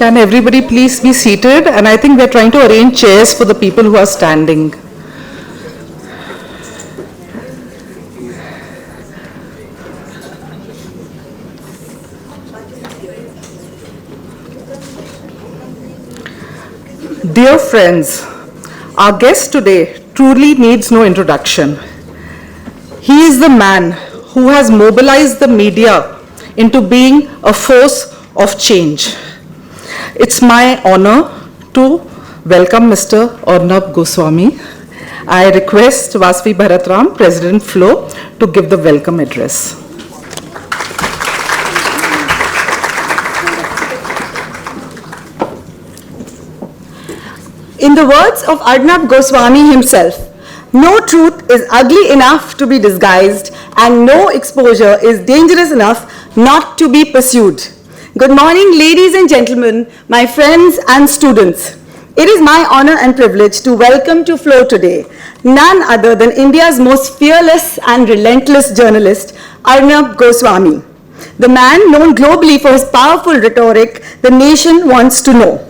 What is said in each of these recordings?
Can everybody please be seated? And I think we're trying to arrange chairs for the people who are standing. Dear friends, our guest today truly needs no introduction. He is the man who has mobilized the media into being a force of change. It's my honor to welcome Mr. Arnab Goswami. I request Vasvi Bharatram, President Flow, to give the welcome address. In the words of Arnab Goswami himself, no truth is ugly enough to be disguised and no exposure is dangerous enough not to be pursued. Good morning, ladies and gentlemen, my friends and students. It is my honor and privilege to welcome to Flow today none other than India's most fearless and relentless journalist, Arnab Goswami, the man known globally for his powerful rhetoric, the nation wants to know.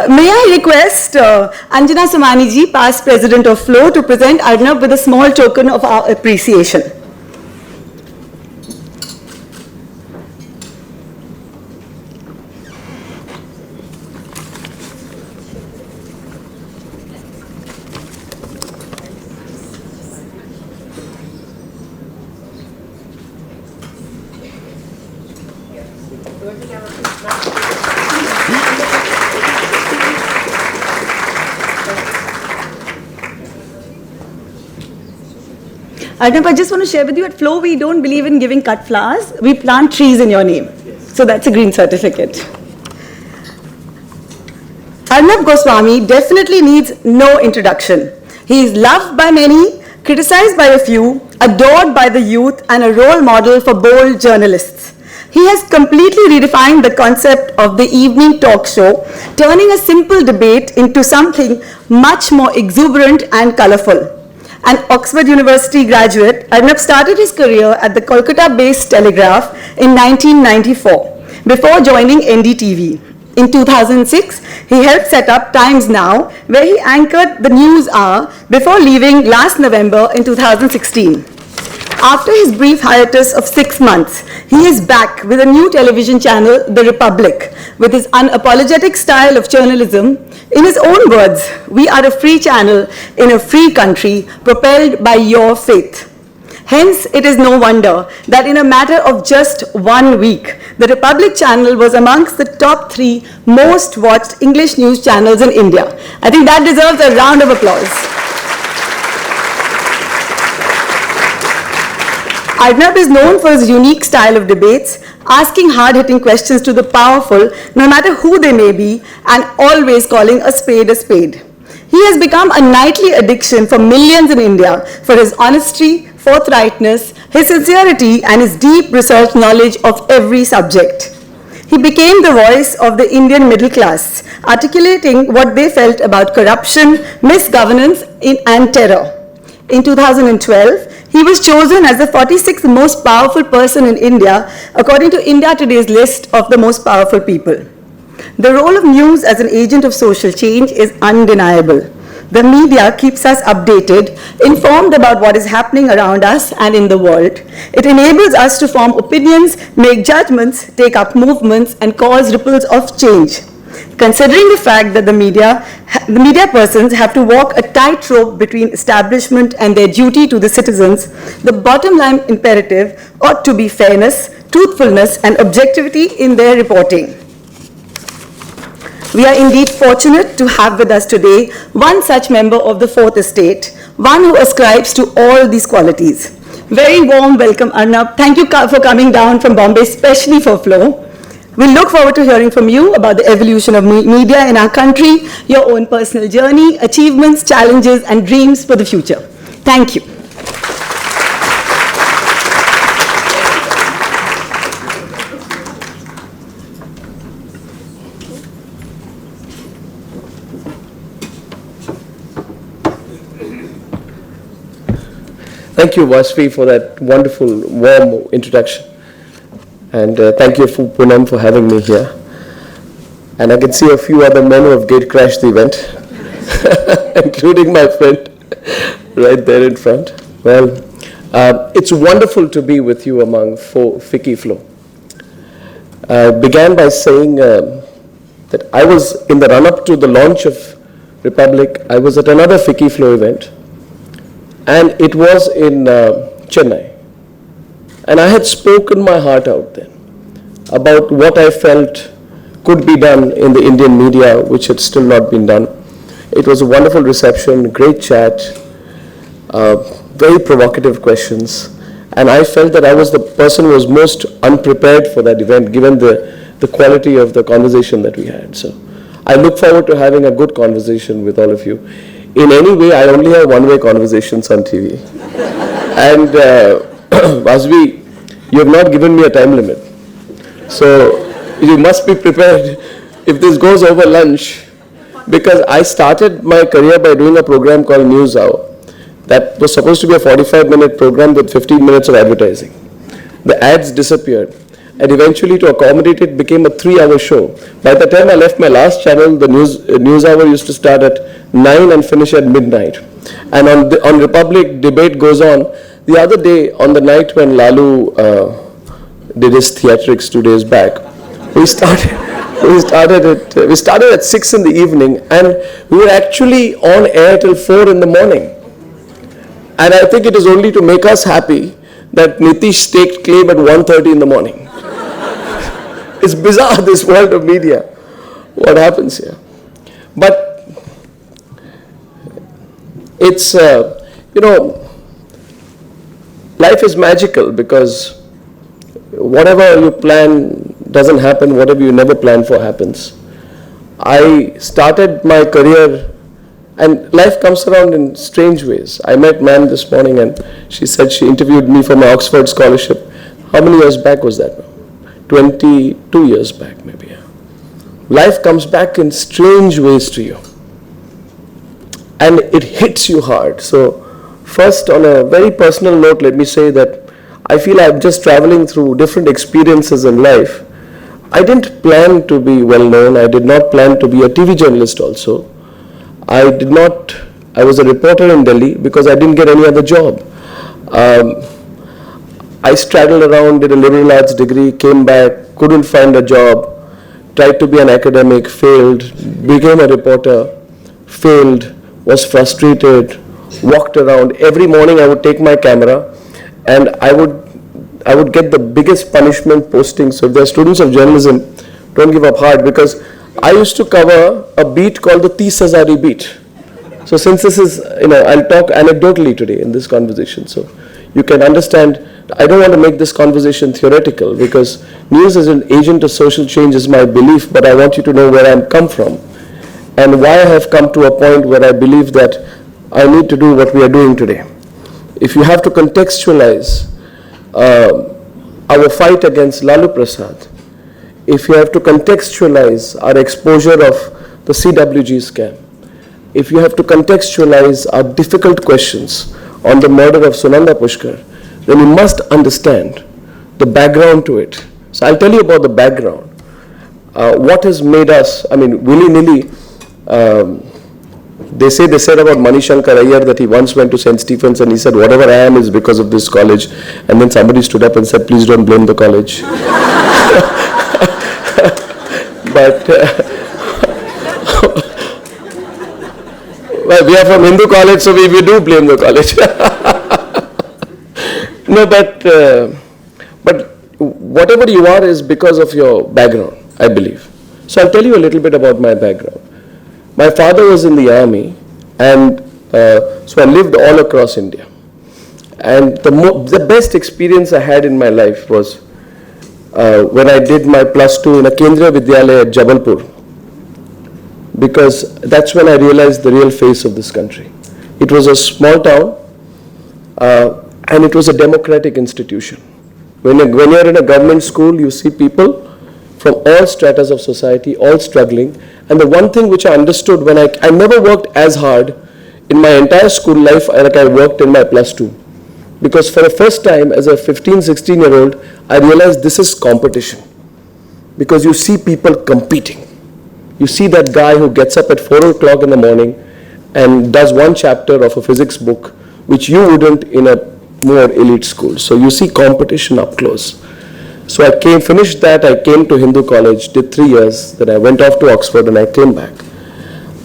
May I request Anjana Somani ji, past president of Flow, to present Arnab with a small token of our appreciation. Arnab, I just want to share with you, at Flow, we don't believe in giving cut flowers. We plant trees in your name. Yes. So that's a green certificate. Arnab Goswami definitely needs no introduction. He is loved by many, criticized by a few, adored by the youth, and a role model for bold journalists. He has completely redefined the concept of the evening talk show, turning a simple debate into something much more exuberant and colorful. An Oxford University graduate, Arnab started his career at the Kolkata-based Telegraph in 1994 before joining NDTV. In 2006, he helped set up Times Now, where he anchored the news hour before leaving last November in 2016. After his brief hiatus of 6 months, he is back with a new television channel, The Republic, with his unapologetic style of journalism. In his own words, we are a free channel in a free country propelled by your faith. Hence, it is no wonder that in a matter of just 1 week, the Republic channel was amongst the top 3 most watched English news channels in India. I think that deserves a round of applause. Arnab is known for his unique style of debates, asking hard-hitting questions to the powerful, no matter who they may be, and always calling a spade a spade. He has become a nightly addiction for millions in India for his honesty, forthrightness, his sincerity, and his deep research knowledge of every subject. He became the voice of the Indian middle class, articulating what they felt about corruption, misgovernance, and terror. In 2012, he was chosen as the 46th most powerful person in India, according to India Today's list of the most powerful people. The role of news as an agent of social change is undeniable. The media keeps us updated, informed about what is happening around us and in the world. It enables us to form opinions, make judgments, take up movements, and cause ripples of change. Considering the fact that the media persons have to walk a tightrope between establishment and their duty to the citizens, the bottom line imperative ought to be fairness, truthfulness, and objectivity in their reporting. We are indeed fortunate to have with us today one such member of the Fourth Estate, one who ascribes to all these qualities. Very warm welcome, Arnab. Thank you for coming down from Bombay, especially for Flow. We look forward to hearing from you about the evolution of media in our country, your own personal journey, achievements, challenges, and dreams for the future. Thank you. Thank you, Vasvi, for that wonderful, warm introduction. And thank you, Poonam, for having me here. And I can see a few other men who have gate crashed the event, including my friend right there in front. Well, it's wonderful to be with you among FICCI Flow. I began by saying that I was in the run-up to the launch of Republic. I was at another FICCI Flow event, and it was in Chennai. And I had spoken my heart out then about what I felt could be done in the Indian media, which had still not been done. It was a wonderful reception, great chat, very provocative questions. And I felt that I was the person who was most unprepared for that event, given the quality of the conversation that we had. So I look forward to having a good conversation with all of you. In any way, I only have one-way conversations on TV. And Vasvi, you have not given me a time limit. So you must be prepared if this goes over lunch, because I started my career by doing a program called News Hour. That was supposed to be a 45-minute program with 15 minutes of advertising. The ads disappeared, and eventually, to accommodate it, became a 3-hour show. By the time I left my last channel, the news hour used to start at 9 and finish at midnight. And on Republic, debate goes on. The other day, on the night when Lalu did his theatrics 2 days back, we started at 6 in the evening, and we were actually on air till 4 in the morning. And I think it is only to make us happy that Nitish staked claim at 1:30 in the morning. It's bizarre, this world of media, what happens here. But it's, life is magical, because whatever you plan doesn't happen, whatever you never plan for happens. I started my career, and life comes around in strange ways. I met Ma'am this morning, and she said she interviewed me for my Oxford scholarship. How many years back was that? 22 years back, maybe. Life comes back in strange ways to you, and it hits you hard. So first, on a very personal note, let me say that I feel I'm just traveling through different experiences in life. I didn't plan to be well known. I did not plan to be a TV journalist also. I was a reporter in Delhi because I didn't get any other job. I straddled around, did a liberal arts degree, came back, couldn't find a job, tried to be an academic, failed, became a reporter, failed, was frustrated, walked around. Every morning I would take my camera, and I would get the biggest punishment posting. So if there are students of journalism, don't give up hard, because I used to cover a beat called the 30,000 beat. So since this is, I'll talk anecdotally today in this conversation, so you can understand. I don't want to make this conversation theoretical, because news as an agent of social change is my belief, but I want you to know where I've come from and why I have come to a point where I believe that I need to do what we are doing today. If you have to contextualize our fight against Lalu Prasad, if you have to contextualize our exposure of the CWG scam, if you have to contextualize our difficult questions on the murder of Sunanda Pushkar, then you must understand the background to it. So I'll tell you about the background. What has made us, willy-nilly, they said about Manishankar Iyer that he once went to St. Stephen's and he said, whatever I am is because of this college. And then somebody stood up and said, please don't blame the college. But well, we are from Hindu college, so we do blame the college. No, but whatever you are is because of your background, I believe. So I'll tell you a little bit about my background. My father was in the army, and so I lived all across India. And the best experience I had in my life was when I did my +2 in a Kendriya Vidyalaya at Jabalpur, because that's when I realized the real face of this country. It was a small town, and it was a democratic institution. When you're in a government school, you see people from all stratas of society, all struggling. And the one thing which I understood when I never worked as hard in my entire school life like I worked in my +2. Because for the first time as a 15, 16-year-old, I realized this is competition. Because you see people competing. You see that guy who gets up at 4 o'clock in the morning and does one chapter of a physics book, which you wouldn't in a more elite school. So you see competition up close. So I finished that, I came to Hindu College, did 3 years, then I went off to Oxford and I came back.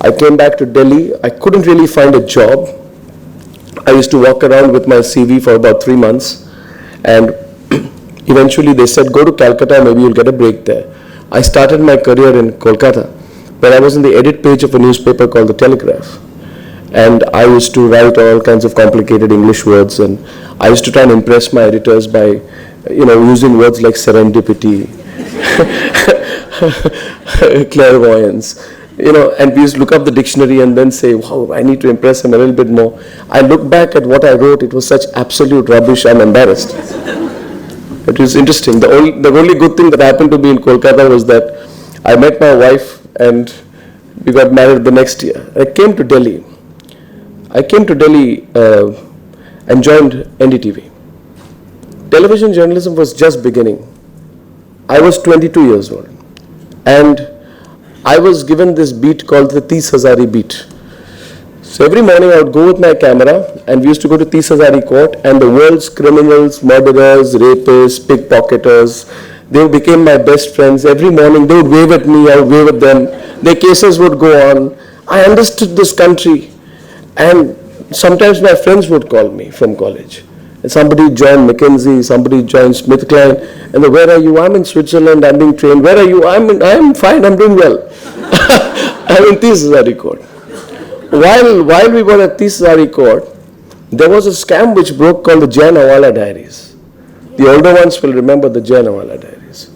I came back to Delhi, I couldn't really find a job. I used to walk around with my CV for about 3 months, and eventually they said, go to Calcutta, maybe you'll get a break there. I started my career in Kolkata, where I was in the edit page of a newspaper called The Telegraph. And I used to write all kinds of complicated English words, and I used to try and impress my editors by, using words like serendipity, clairvoyance, and we used to look up the dictionary and then say, wow, I need to impress him a little bit more. I look back at what I wrote, it was such absolute rubbish, I'm embarrassed. It was interesting. The only good thing that happened to me in Kolkata was that I met my wife and we got married the next year. I came to Delhi and joined NDTV. Television journalism was just beginning. I was 22 years old and I was given this beat called the 30 Hazari beat. So every morning I would go with my camera and we used to go to 30 Hazari court, and the world's criminals, murderers, rapists, pickpocketers, they became my best friends. Every morning they would wave at me, I would wave at them. Their cases would go on. I understood this country, and sometimes my friends would call me from college. And somebody joined McKinsey, somebody joined SmithKline, and where are you? I'm in Switzerland, I'm being trained. Where are you? I'm fine, I'm doing well. I'm in 30 Hazari court. While we were at 30 Hazari court, there was a scam which broke called the Jain Hawala diaries. The older ones will remember the Jain Hawala diaries.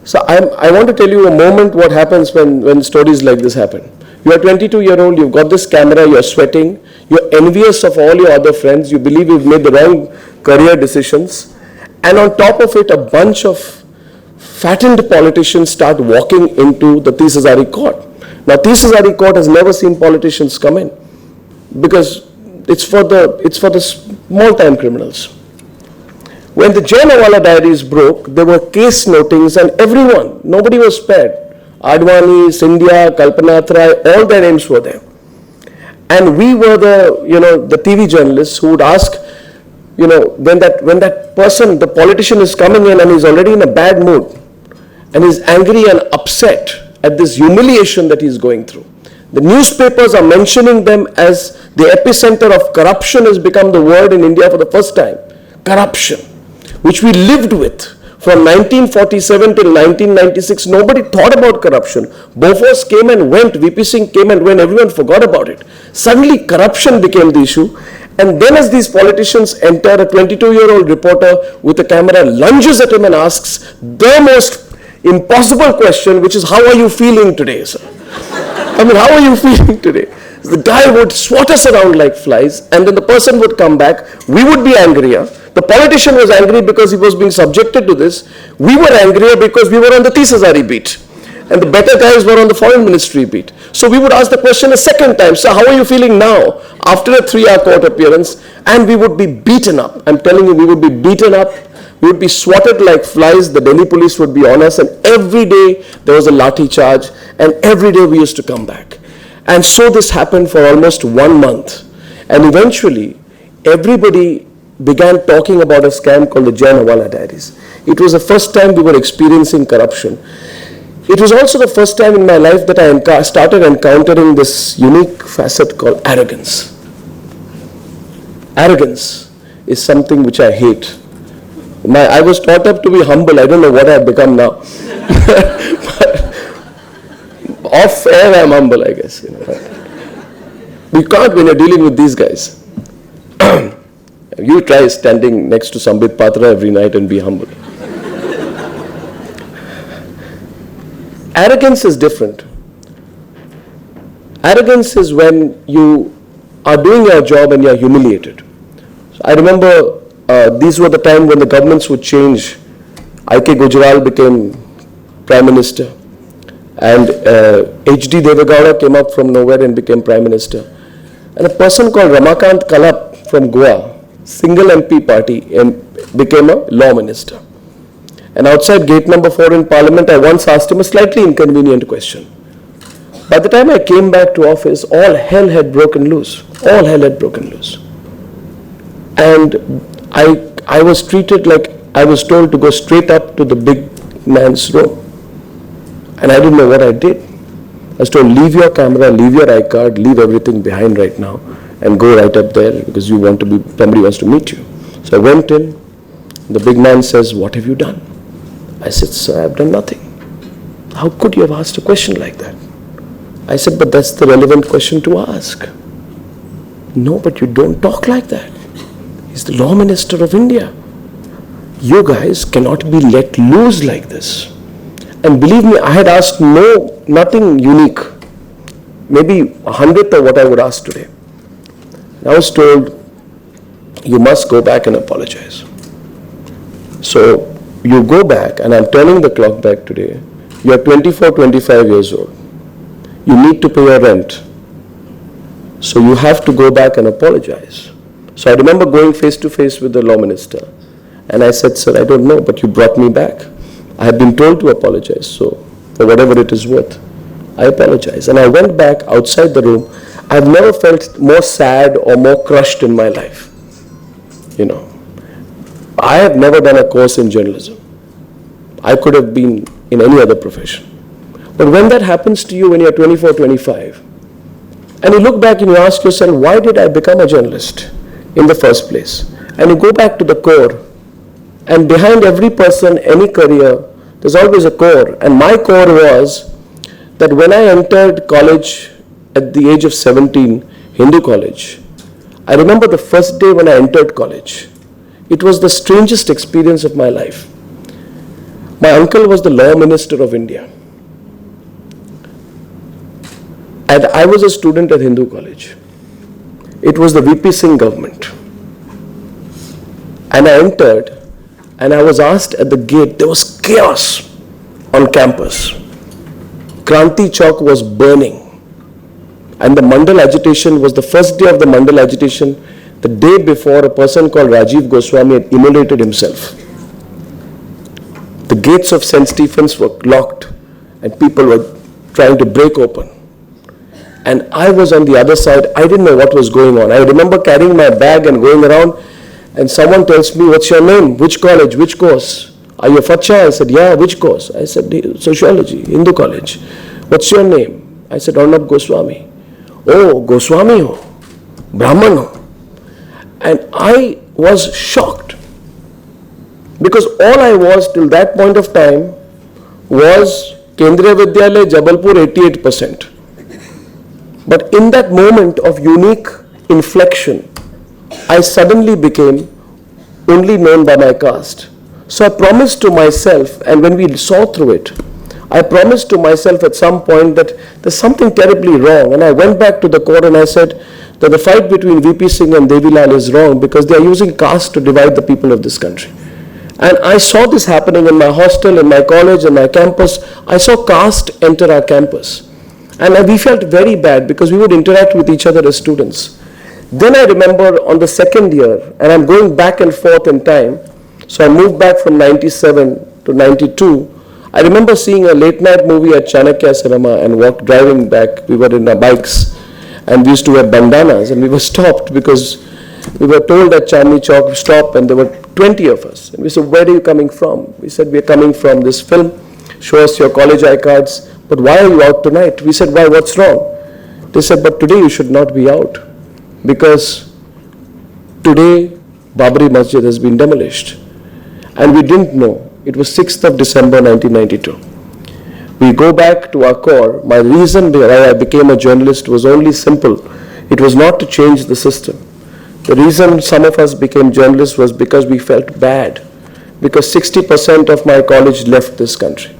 So I want to tell you a moment what happens when stories like this happen. You are 22-year-old, you've got this camera, you're sweating, you're envious of all your other friends, you believe you've made the wrong career decisions, and on top of it, a bunch of fattened politicians start walking into the 30 Hazari court. Now, 30 Hazari court has never seen politicians come in because it's for the small-time criminals. When the Jain Hawala diaries broke, there were case notings and everyone, nobody was spared. Advani, Scindia, Kalpana Trai, all their names were there. And we were the TV journalists who would ask, when that person, the politician is coming in and he's already in a bad mood and he's angry and upset at this humiliation that he's going through. The newspapers are mentioning them as the epicenter of corruption has become the word in India for the first time. Corruption, which we lived with. From 1947 till 1996, nobody thought about corruption. Bofors came and went, VP Singh came and went, everyone forgot about it. Suddenly corruption became the issue. And then as these politicians enter, a 22-year-old reporter with a camera lunges at him and asks the most impossible question, which is, how are you feeling today, sir? How are you feeling today? The guy would swat us around like flies, and then the person would come back. We would be angrier. The politician was angry because he was being subjected to this. We were angrier because we were on the 30 Hazari beat. And the better guys were on the foreign ministry beat. So we would ask the question a second time, so how are you feeling now after a 3-hour court appearance? And we would be beaten up. I'm telling you, we would be beaten up. We would be swatted like flies. The Delhi police would be on us. And every day there was a lathi charge. And every day we used to come back. And so this happened for almost 1 month. And eventually, everybody began talking about a scam called the Jain Hawala diaries. It was the first time we were experiencing corruption. It was also the first time in my life that I started encountering this unique facet called arrogance. Arrogance is something which I hate. I was taught up to be humble. I don't know what I've become now. Off air, I'm humble, I guess. You can't when you're dealing with these guys. You try standing next to Sambit Patra every night and be humble. Arrogance is different. Arrogance is when you are doing your job and you are humiliated. So I remember these were the time when the governments would change. I.K. Gujral became Prime Minister. And H.D. Devegowda came up from nowhere and became Prime Minister. And a person called Ramakant Kalap from Goa single MP party and became a law minister. And outside gate number 4 in Parliament, I once asked him a slightly inconvenient question. By the time I came back to office, all hell had broken loose. All hell had broken loose. And I was treated like I was told to go straight up to the big man's room. And I didn't know what I did. I was told, leave your camera, leave your iCard, leave everything behind right now and go right up there because somebody wants to meet you. So I went in. The big man says, what have you done? I said, sir, I've done nothing. How could you have asked a question like that? I said, but that's the relevant question to ask. No, but you don't talk like that. He's the law minister of India. You guys cannot be let loose like this. And believe me, I had asked nothing unique. Maybe 100th of what I would ask today. I was told, you must go back and apologize. So you go back, and I'm turning the clock back today. You are 24, 25 years old. You need to pay your rent. So you have to go back and apologize. So I remember going face to face with the law minister. And I said, sir, I don't know, but you brought me back. I had been told to apologize. So for whatever it is worth, I apologize. And I went back outside the room. I've never felt more sad or more crushed in my life. You know, I have never done a course in journalism. I could have been in any other profession. But when that happens to you when you're 24, 25, and you look back and you ask yourself, why did I become a journalist in the first place? And you go back to the core, and behind every person, any career, there's always a core. And my core was that when I entered college at the age of 17, Hindu college, I remember the first day when I entered college. It was the strangest experience of my life. My uncle was the law minister of India. And I was a student at Hindu college. It was the VP Singh government. And I entered, and I was asked at the gate, there was chaos on campus. Kranti Chowk was burning. And the Mandal agitation was the first day of the Mandal agitation, the day before a person called Arnab Goswami had immolated himself. The gates of St. Stephen's were locked, and people were trying to break open. And I was on the other side. I didn't know what was going on. I remember carrying my bag and going around, and someone tells me, what's your name? Which college? Which course? Are you a FICCI? I said, yeah. Which course? I said, sociology, Hindu college. What's your name? I said, Arnab Goswami. Oh, Goswami ho, Brahman ho. And I was shocked, because all I was till that point of time was Kendriya Vidyalaya, Jabalpur, 88%. But in that moment of unique inflection, I suddenly became only known by my caste. So I promised to myself, and when we saw through it, I promised to myself at some point that there's something terribly wrong. And I went back to the court and I said that the fight between VP Singh and Devilal is wrong because they are using caste to divide the people of this country. And I saw this happening in my hostel, in my college, in my campus. I saw caste enter our campus. And we felt very bad because we would interact with each other as students. Then I remember on the second year, and I'm going back and forth in time, so I moved back from 97 to 92. I remember seeing a late night movie at Chanakya Cinema and driving back. We were in our bikes and we used to wear bandanas, and we were stopped because we were told at Chandni Chowk, stop, and there were 20 of us. And we said, where are you coming from? We said, we are coming from this film. Show us your college iCards. But why are you out tonight? We said, why, what's wrong? They said, but today you should not be out because today Babri Masjid has been demolished. And we didn't know. It was 6th of December 1992. We go back to our core. My reason why I became a journalist was only simple. It was not to change the system. The reason some of us became journalists was because we felt bad, because 60% of my college left this country.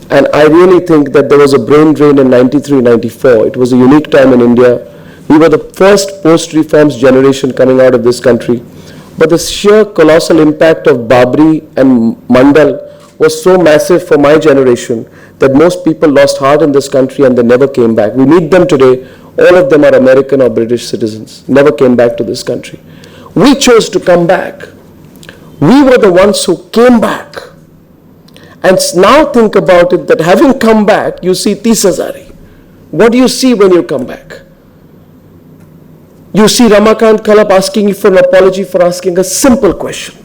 And I really think that there was a brain drain in 93, 94. It was a unique time in India. We were the first post-reforms generation coming out of this country. But the sheer colossal impact of Babri and Mandal was so massive for my generation that most people lost heart in this country and they never came back. We meet them today. All of them are American or British citizens, never came back to this country. We chose to come back. We were the ones who came back. And now think about it, that having come back, you see 30,000. What do you see when you come back? You see Ramakant Kalap asking you for an apology for asking a simple question.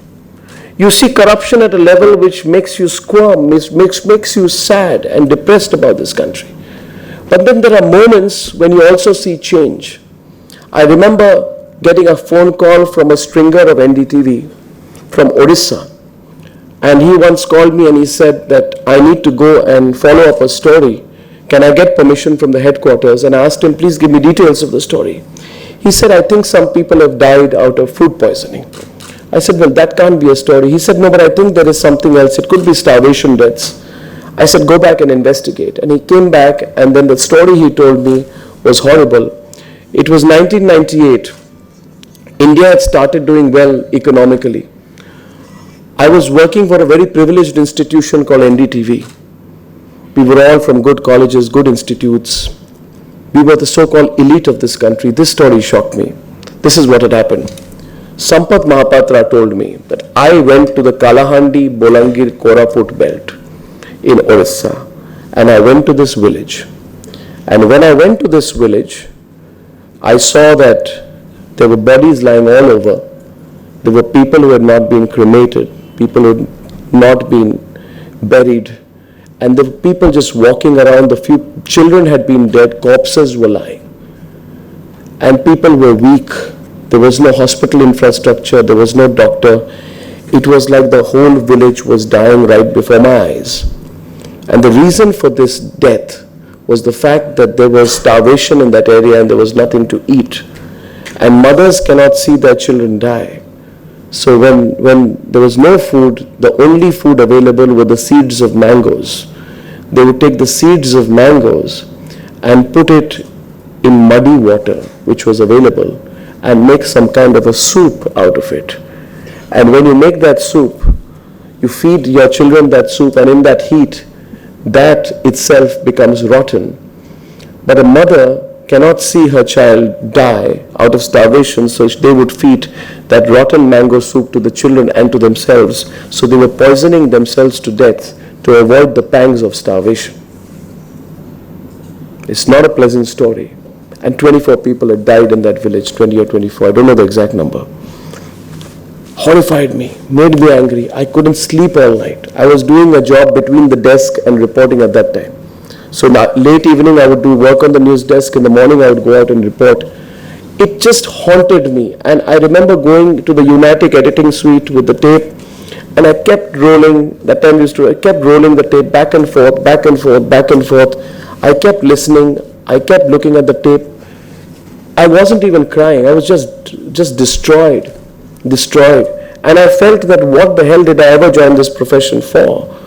You see corruption at a level which makes you squirm, makes you sad and depressed about this country. But then there are moments when you also see change. I remember getting a phone call from a stringer of NDTV from Odisha. And he once called me and he said that I need to go and follow up a story. Can I get permission from the headquarters? And I asked him, please give me details of the story. He said, I think some people have died out of food poisoning. I said, well, that can't be a story. He said, no, but I think there is something else. It could be starvation deaths. I said, go back and investigate. And he came back, and then the story he told me was horrible. It was 1998. India had started doing well economically. I was working for a very privileged institution called NDTV. We were all from good colleges, good institutes. We were the so-called elite of this country. This story shocked me. This is what had happened. Sampath Mahapatra told me that I went to the Kalahandi, Bolangir, Koraput belt in Orissa, and I went to this village. And when I went to this village, I saw that there were bodies lying all over. There were people who had not been cremated, people who had not been buried, and there were people just walking around. The few children had been dead, corpses were lying, and people were weak. There was no hospital infrastructure, there was no doctor. It was like the whole village was dying right before my eyes. And the reason for this death was the fact that there was starvation in that area and there was nothing to eat. And mothers cannot see their children die. So when there was no food, the only food available were the seeds of mangoes. They would take the seeds of mangoes and put it in muddy water, which was available, and make some kind of a soup out of it. And when you make that soup, you feed your children that soup, and in that heat, that itself becomes rotten. But a mother cannot see her child die out of starvation, so they would feed that rotten mango soup to the children and to themselves. So they were poisoning themselves to death to avoid the pangs of starvation. It's not a pleasant story. And 24 people had died in that village, 20 or 24, I don't know the exact number. Horrified me, made me angry. I couldn't sleep all night. I was doing a job between the desk and reporting at that time. So late evening I would do work on the news desk, in the morning I would go out and report. It just haunted me. And I remember going to the Unitic editing suite with the tape, and I kept rolling, that time I kept rolling the tape back and forth, back and forth, back and forth. I kept listening, I kept looking at the tape. I wasn't even crying, I was just destroyed. And I felt that what the hell did I ever join this profession for?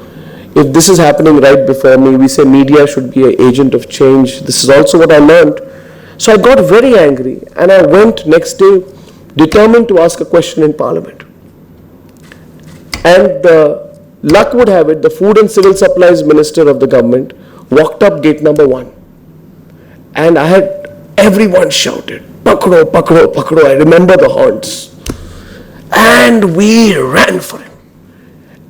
If this is happening right before me, we say media should be an agent of change. This is also what I learned. So I got very angry, and I went next day determined to ask a question in Parliament. And luck would have it, the Food and Civil Supplies Minister of the government walked up gate number 1. And I had everyone shouted, "Pakdo, pakdo, pakdo." I remember the horns. And we ran for him.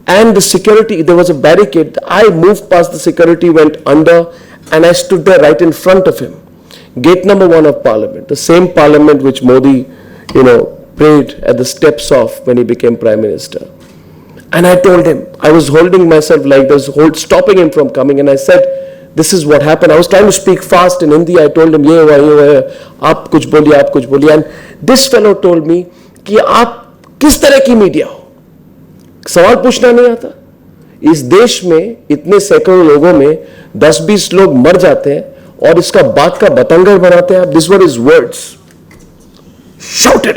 And the security, there was a barricade. I moved past the security, went under, and I stood there right in front of him. Gate number 1 of Parliament, the same Parliament which Modi, prayed at the steps of when he became Prime Minister. And I told him, I was holding myself like this, stopping him from coming, and I said, this is what happened. I was trying to speak fast in Hindi. I told him, ye hua, aap kuch boliye. And this fellow told me, कि आप किस तरह की media हो? सवाल पूछना नहीं आता? इस देश में इतने सैकड़ों लोगों में 10-20 लोग मर जाते हैं और इसका बात का बतंगड़ बनाते हैं. This were his words. Shouted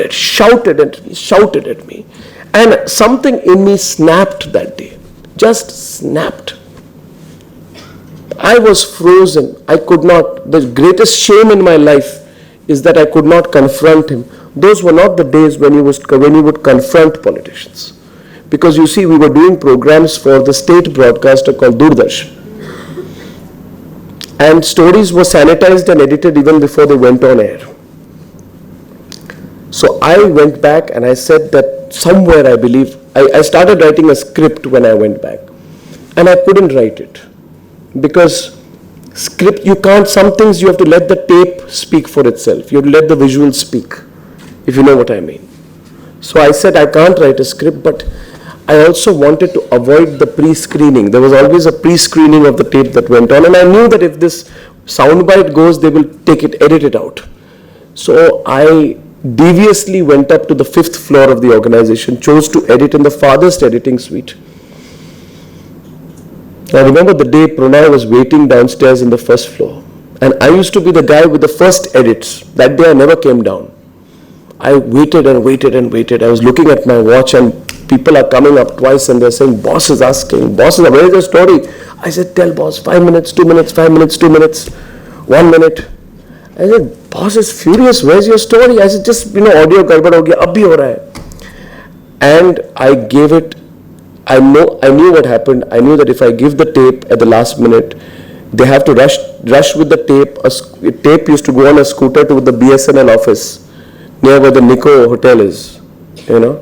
at me. And something in me snapped that day. Just snapped. I was frozen. I could not. The greatest shame in my life is that I could not confront him. Those were not the days when you would confront politicians. Because you see, we were doing programs for the state broadcaster called Doordarshan. And stories were sanitized and edited even before they went on air. So I went back and I said that somewhere I believe, I started writing a script when I went back. And I couldn't write it. Because script, you can't, some things you have to let the tape speak for itself. You have to let the visual speak, if you know what I mean. So I said I can't write a script, but I also wanted to avoid the pre-screening. There was always a pre-screening of the tape that went on, and I knew that if this soundbite goes, they will take it, edit it out. So I deviously went up to the 5th floor of the organization, chose to edit in the farthest editing suite. I remember the day Pranay was waiting downstairs in the 1st floor, and I used to be the guy with the first edits. That day I never came down. I waited and waited and waited. I was looking at my watch and people are coming up twice and they're saying, boss is asking, boss, where is the story? I said, tell boss, 5 minutes, 2 minutes, 5 minutes, 2 minutes, 1 minute. I said, boss is furious, where's your story? I said, just, audio garbad ho gaya, ab bhi ho raha hai. And I gave it, I knew what happened. I knew that if I give the tape at the last minute, they have to rush with the tape. A tape used to go on a scooter to the BSNL office, near where the Nico hotel is, near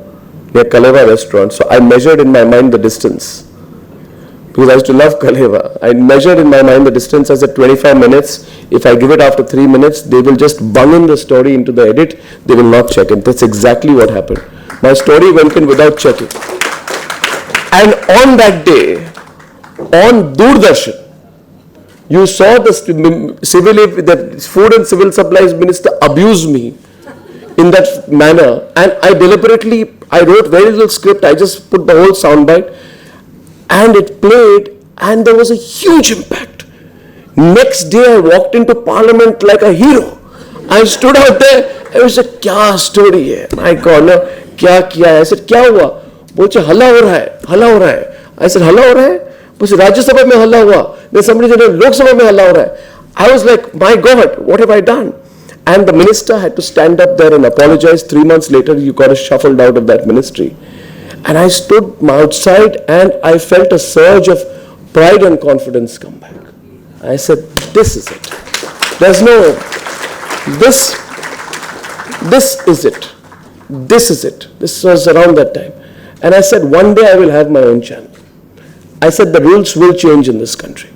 Kaleva restaurant. So I measured in my mind the distance. Because I used to love Kaleva. I measured in my mind the distance. I said 25 minutes. If I give it after 3 minutes, they will just bung in the story into the edit. They will not check it. That's exactly what happened. My story went in without checking. And on that day, on Doordarshan, you saw the Food and Civil Supplies Minister abuse me in that manner, and I wrote very little script. I just put the whole soundbite, and it played, and there was a huge impact. Next day, I walked into Parliament like a hero. I stood out there, and I said, "Kya story hai? My God, no, kya kiya hai?" I said, "Kya hua?" बोले हल्ला हो रहा है, हल्ला हो रहा है. I said, हल्ला हो रहा है? बोले राज्यसभा में हल्ला हुआ. Then somebody said, लोकसभा में हल्ला हो रहा है. I was like, my God, what have I done? And the minister had to stand up there and apologize. 3 months later, you got shuffled out of that ministry. And I stood outside and I felt a surge of pride and confidence come back. I said, this is it. There's no, this is it. This is it. This was around that time. And I said, one day I will have my own channel. I said, the rules will change in this country.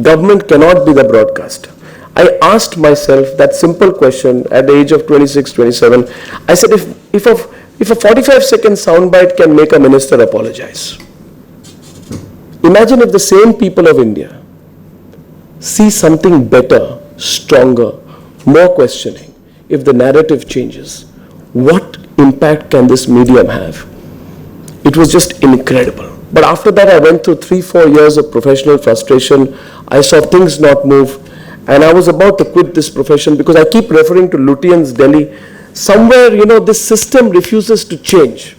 Government cannot be the broadcaster. I asked myself that simple question at the age of 26, 27. I said, if a 45-second soundbite can make a minister apologize, imagine if the same people of India see something better, stronger, more questioning, if the narrative changes. What impact can this medium have? It was just incredible. But after that, I went through 3-4 years of professional frustration. I saw things not move, and I was about to quit this profession because I keep referring to Lutyens, Delhi. Somewhere, this system refuses to change.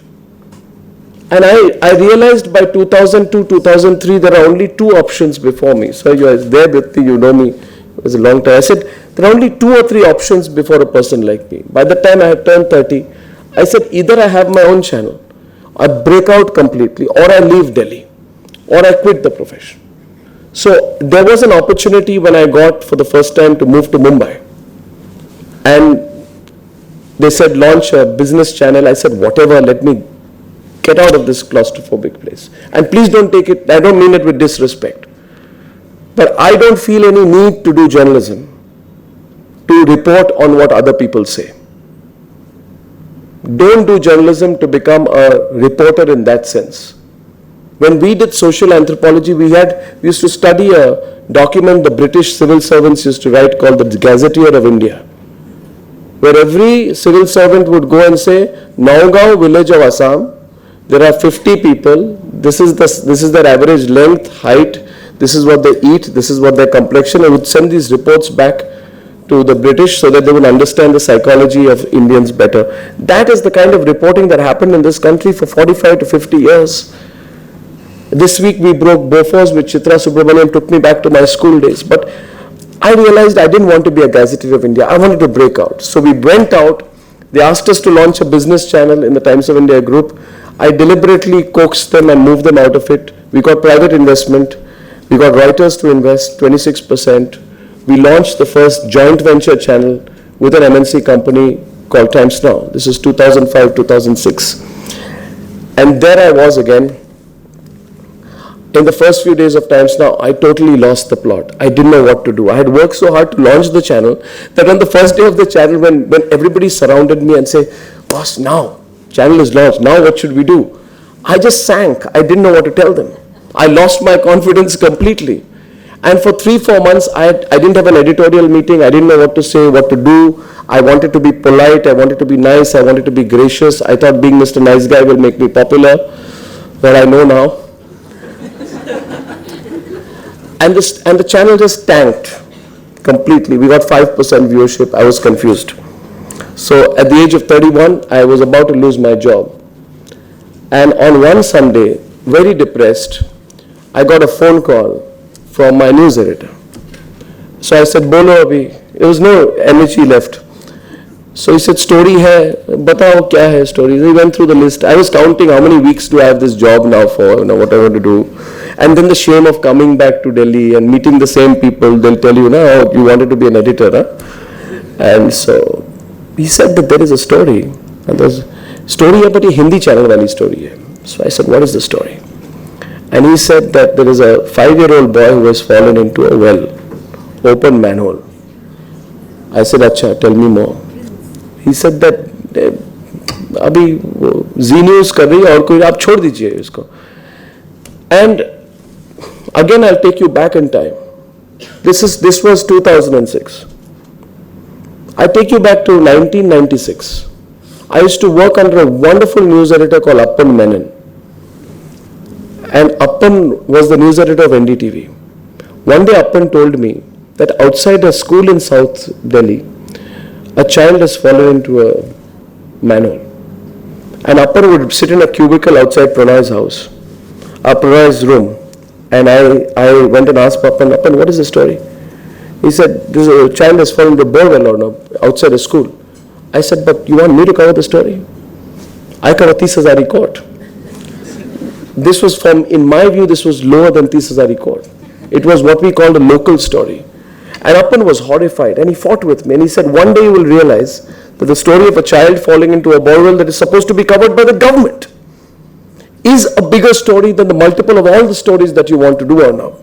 And I realized by 2002, 2003, there are only 2 options before me. So you are there, Britti, you know me, it was a long time. I said, there are only 2 or 3 options before a person like me. By the time I had turned 30, I said, either I have my own channel, I break out completely, or I leave Delhi, or I quit the profession. So there was an opportunity when I got for the first time to move to Mumbai. And they said, launch a business channel. I said, whatever, let me get out of this claustrophobic place. And please don't take it, I don't mean it with disrespect. But I don't feel any need to do journalism, to report on what other people say. Don't do journalism to become a reporter in that sense. When we did social anthropology, we used to study a document the British civil servants used to write called the Gazetteer of India, where every civil servant would go and say, Naugao village of Assam, there are 50 people, this is their average length, height, this is what they eat, this is what their complexion, and would send these reports back to the British so that they would understand the psychology of Indians better. That is the kind of reporting that happened in this country for 45 to 50 years. This week we broke Bofors with Chitra Subramaniam, took me back to my school days. But I realized I didn't want to be a Gazetteer of India. I wanted to break out. So we went out. They asked us to launch a business channel in the Times of India group. I deliberately coaxed them and moved them out of it. We got private investment. We got writers to invest 26%. We launched the first joint venture channel with an MNC company called Times Now. This is 2005, 2006. And there I was again. In the first few days of Times Now, I totally lost the plot. I didn't know what to do. I had worked so hard to launch the channel that on the first day of the channel, when everybody surrounded me and said, boss, now, channel is launched, now what should we do? I just sank. I didn't know what to tell them. I lost my confidence completely. And for 3-4 months, I didn't have an editorial meeting. I didn't know what to say, what to do. I wanted to be polite. I wanted to be nice. I wanted to be gracious. I thought being Mr. Nice Guy will make me popular. But I know now. And the channel just tanked completely. We got 5% viewership. I was confused. So at the age of 31, I was about to lose my job. And on one Sunday, very depressed, I got a phone call from my news editor. So I said, Bolo abhi. There was no energy left. So he said, story hai, batao kya hai story. He went through the list. I was counting how many weeks do I have this job now for, what I want to do. And then the shame of coming back to Delhi and meeting the same people. They'll tell you, oh, you wanted to be an editor, huh? And so he said that there is a story. And there's a story about a Hindi channel wali story hai. So I said, what is the story? And he said that there is a 5-year-old boy who has fallen into a well, open manhole. I said, Acha, tell me more. He said that abhi Z News kar rahi hai aur koi aap chhod dijiye isko. And again I'll take you back in time. This was 2006. I take you back to 1996. I used to work under a wonderful news editor called Appan Menon. And Appan was the news editor of NDTV. One day Appan told me that outside a school in South Delhi, a child has fallen into a manhole. And Appan would sit in a cubicle outside Pranay's house, Pranay's room. And I went and asked Appan, what is the story? He said, this a child has fallen into a borewell outside a school. I said, but you want me to cover the story? I cover 30,000 court. This was in my view, this was lower than 30,000 court. It was what we called a local story. And Appan was horrified and he fought with me and he said, one day you will realize that the story of a child falling into a borewell that is supposed to be covered by the government is a bigger story than the multiple of all the stories that you want to do, Arnab.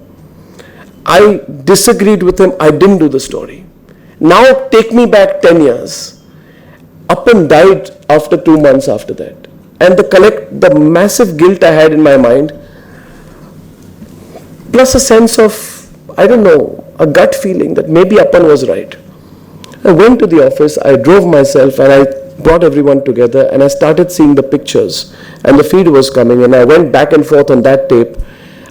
I disagreed with him. I didn't do the story. Now take me back 10 years. Appan died after 2 months after that. And the massive guilt I had in my mind, plus a sense of, I don't know, a gut feeling that maybe Appan was right. I went to the office, I drove myself and I brought everyone together and I started seeing the pictures and the feed was coming and I went back and forth on that tape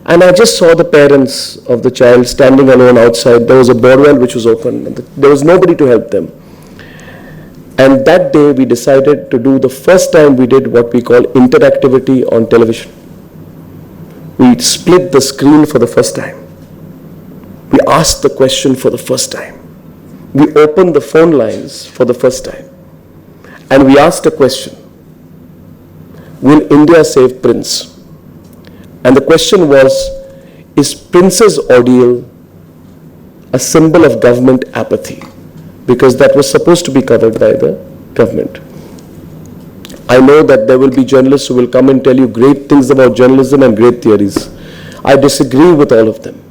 and I just saw the parents of the child standing alone outside. There was a borewell which was open and there was nobody to help them. And that day we decided to do the first time we did what we call interactivity on television. We split the screen for the first time. We asked the question for the first time. We opened the phone lines for the first time. And we asked a question. Will India save Prince? And the question was, is Prince's ordeal a symbol of government apathy? Because that was supposed to be covered by the government. I know that there will be journalists who will come and tell you great things about journalism and great theories. I disagree with all of them.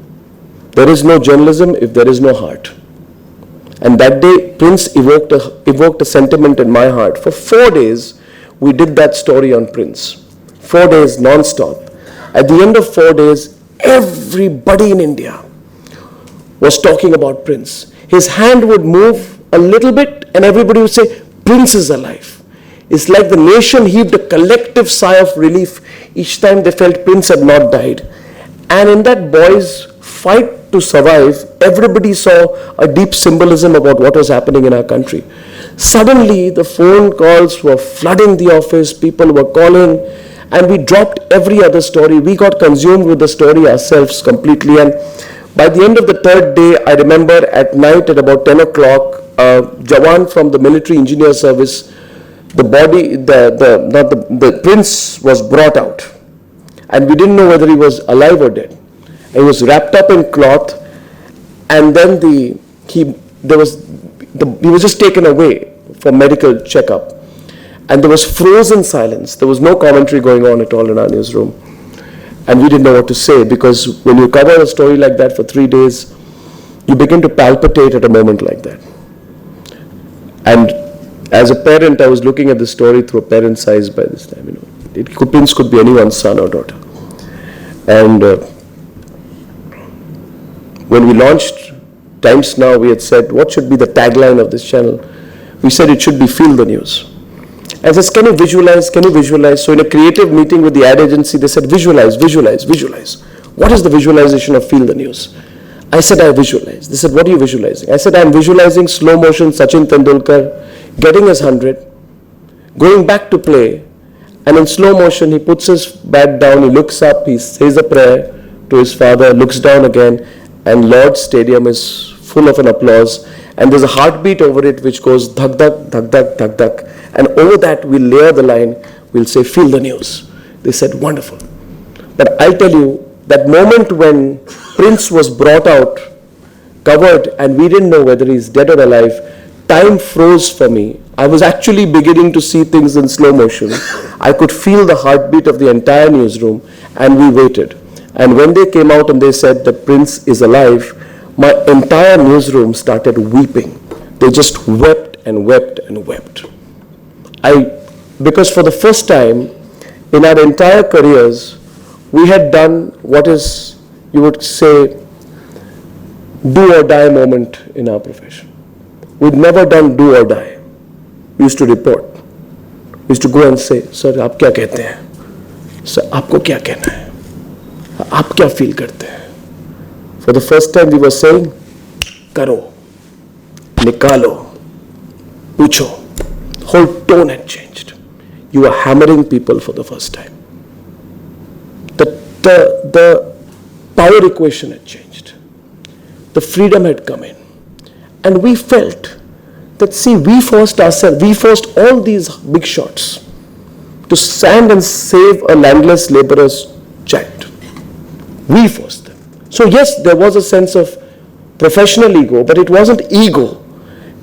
There is no journalism if there is no heart. And that day, Prince evoked a sentiment in my heart. For 4 days, we did that story on Prince. 4 days non-stop. At the end of 4 days, everybody in India was talking about Prince. His hand would move a little bit and everybody would say, Prince is alive. It's like the nation heaved a collective sigh of relief each time they felt Prince had not died. And in that boy's fight to survive, everybody saw a deep symbolism about what was happening in our country. Suddenly, the phone calls were flooding the office, people were calling, and we dropped every other story. We got consumed with the story ourselves completely. And by the end of the third day, I remember at night at about 10 o'clock, Jawan from the military engineer service, the Prince was brought out. And we didn't know whether he was alive or dead. He was wrapped up in cloth, and then he was just taken away for medical checkup. And there was frozen silence. There was no commentary going on at all in our newsroom. And we didn't know what to say, because when you cover a story like that for 3 days, you begin to palpitate at a moment like that. And as a parent, I was looking at the story through a parent's eyes by this time. Prince could be anyone's son or daughter. And when we launched Times Now, we had said, what should be the tagline of this channel? We said it should be Feel the News. And says, can you visualize, can you visualize? So in a creative meeting with the ad agency, they said, visualize, visualize, visualize. What is the visualization of Feel the News? I said, I visualize. They said, what are you visualizing? I said, I'm visualizing slow motion Sachin Tendulkar getting his 100, going back to play, and in slow motion, he puts his bat down, he looks up, he says a prayer to his father, looks down again, and Lord's Stadium is full of an applause, and there's a heartbeat over it which goes dhak dhak, dhak dhak, dhak dhak, and over that we'll layer the line, we'll say, Feel the News. They said, wonderful. But I'll tell you, that moment when Prince was brought out, covered, and we didn't know whether he's dead or alive, time froze for me. I was actually beginning to see things in slow motion. I could feel the heartbeat of the entire newsroom, and we waited. And when they came out and they said that Prince is alive, my entire newsroom started weeping. They just wept and wept and wept. Because for the first time in our entire careers, we had done what is, you would say, do or die moment in our profession. We'd never done do or die. We used to report. We used to go and say, Sir, आप क्या कहते हैं? Sir, आपको क्या कहना है? आप क्या feel करते हैं? For the first time we were saying, करो, निकालो, पूछो. Whole tone had changed. You were hammering people for the first time. The power equation had changed. The freedom had come in. And we felt that, see, we forced ourselves, we forced all these big shots to stand and save a landless laborer's child. We forced them. So yes, there was a sense of professional ego, but it wasn't ego.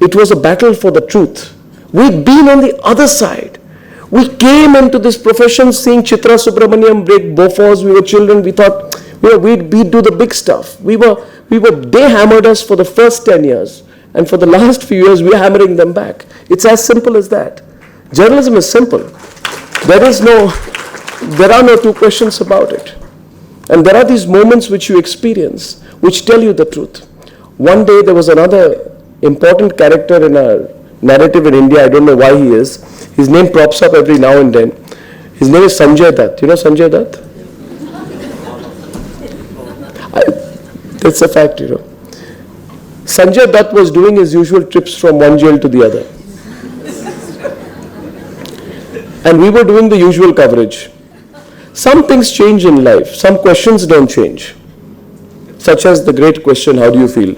It was a battle for the truth. We'd been on the other side. We came into this profession seeing Chitra Subramaniam break Bofors. We were children. We thought we'd do the big stuff. They hammered us for the first 10 years. And for the last few years, we're hammering them back. It's as simple as that. Journalism is simple. There are no two questions about it. And there are these moments which you experience, which tell you the truth. One day there was another important character in our narrative in India. I don't know why he is. His name props up every now and then. His name is Sanjay Dutt. You know Sanjay Dutt? That's a fact, you know. Sanjay Dutt was doing his usual trips from one jail to the other. And we were doing the usual coverage. Some things change in life. Some questions don't change. Such as the great question, how do you feel?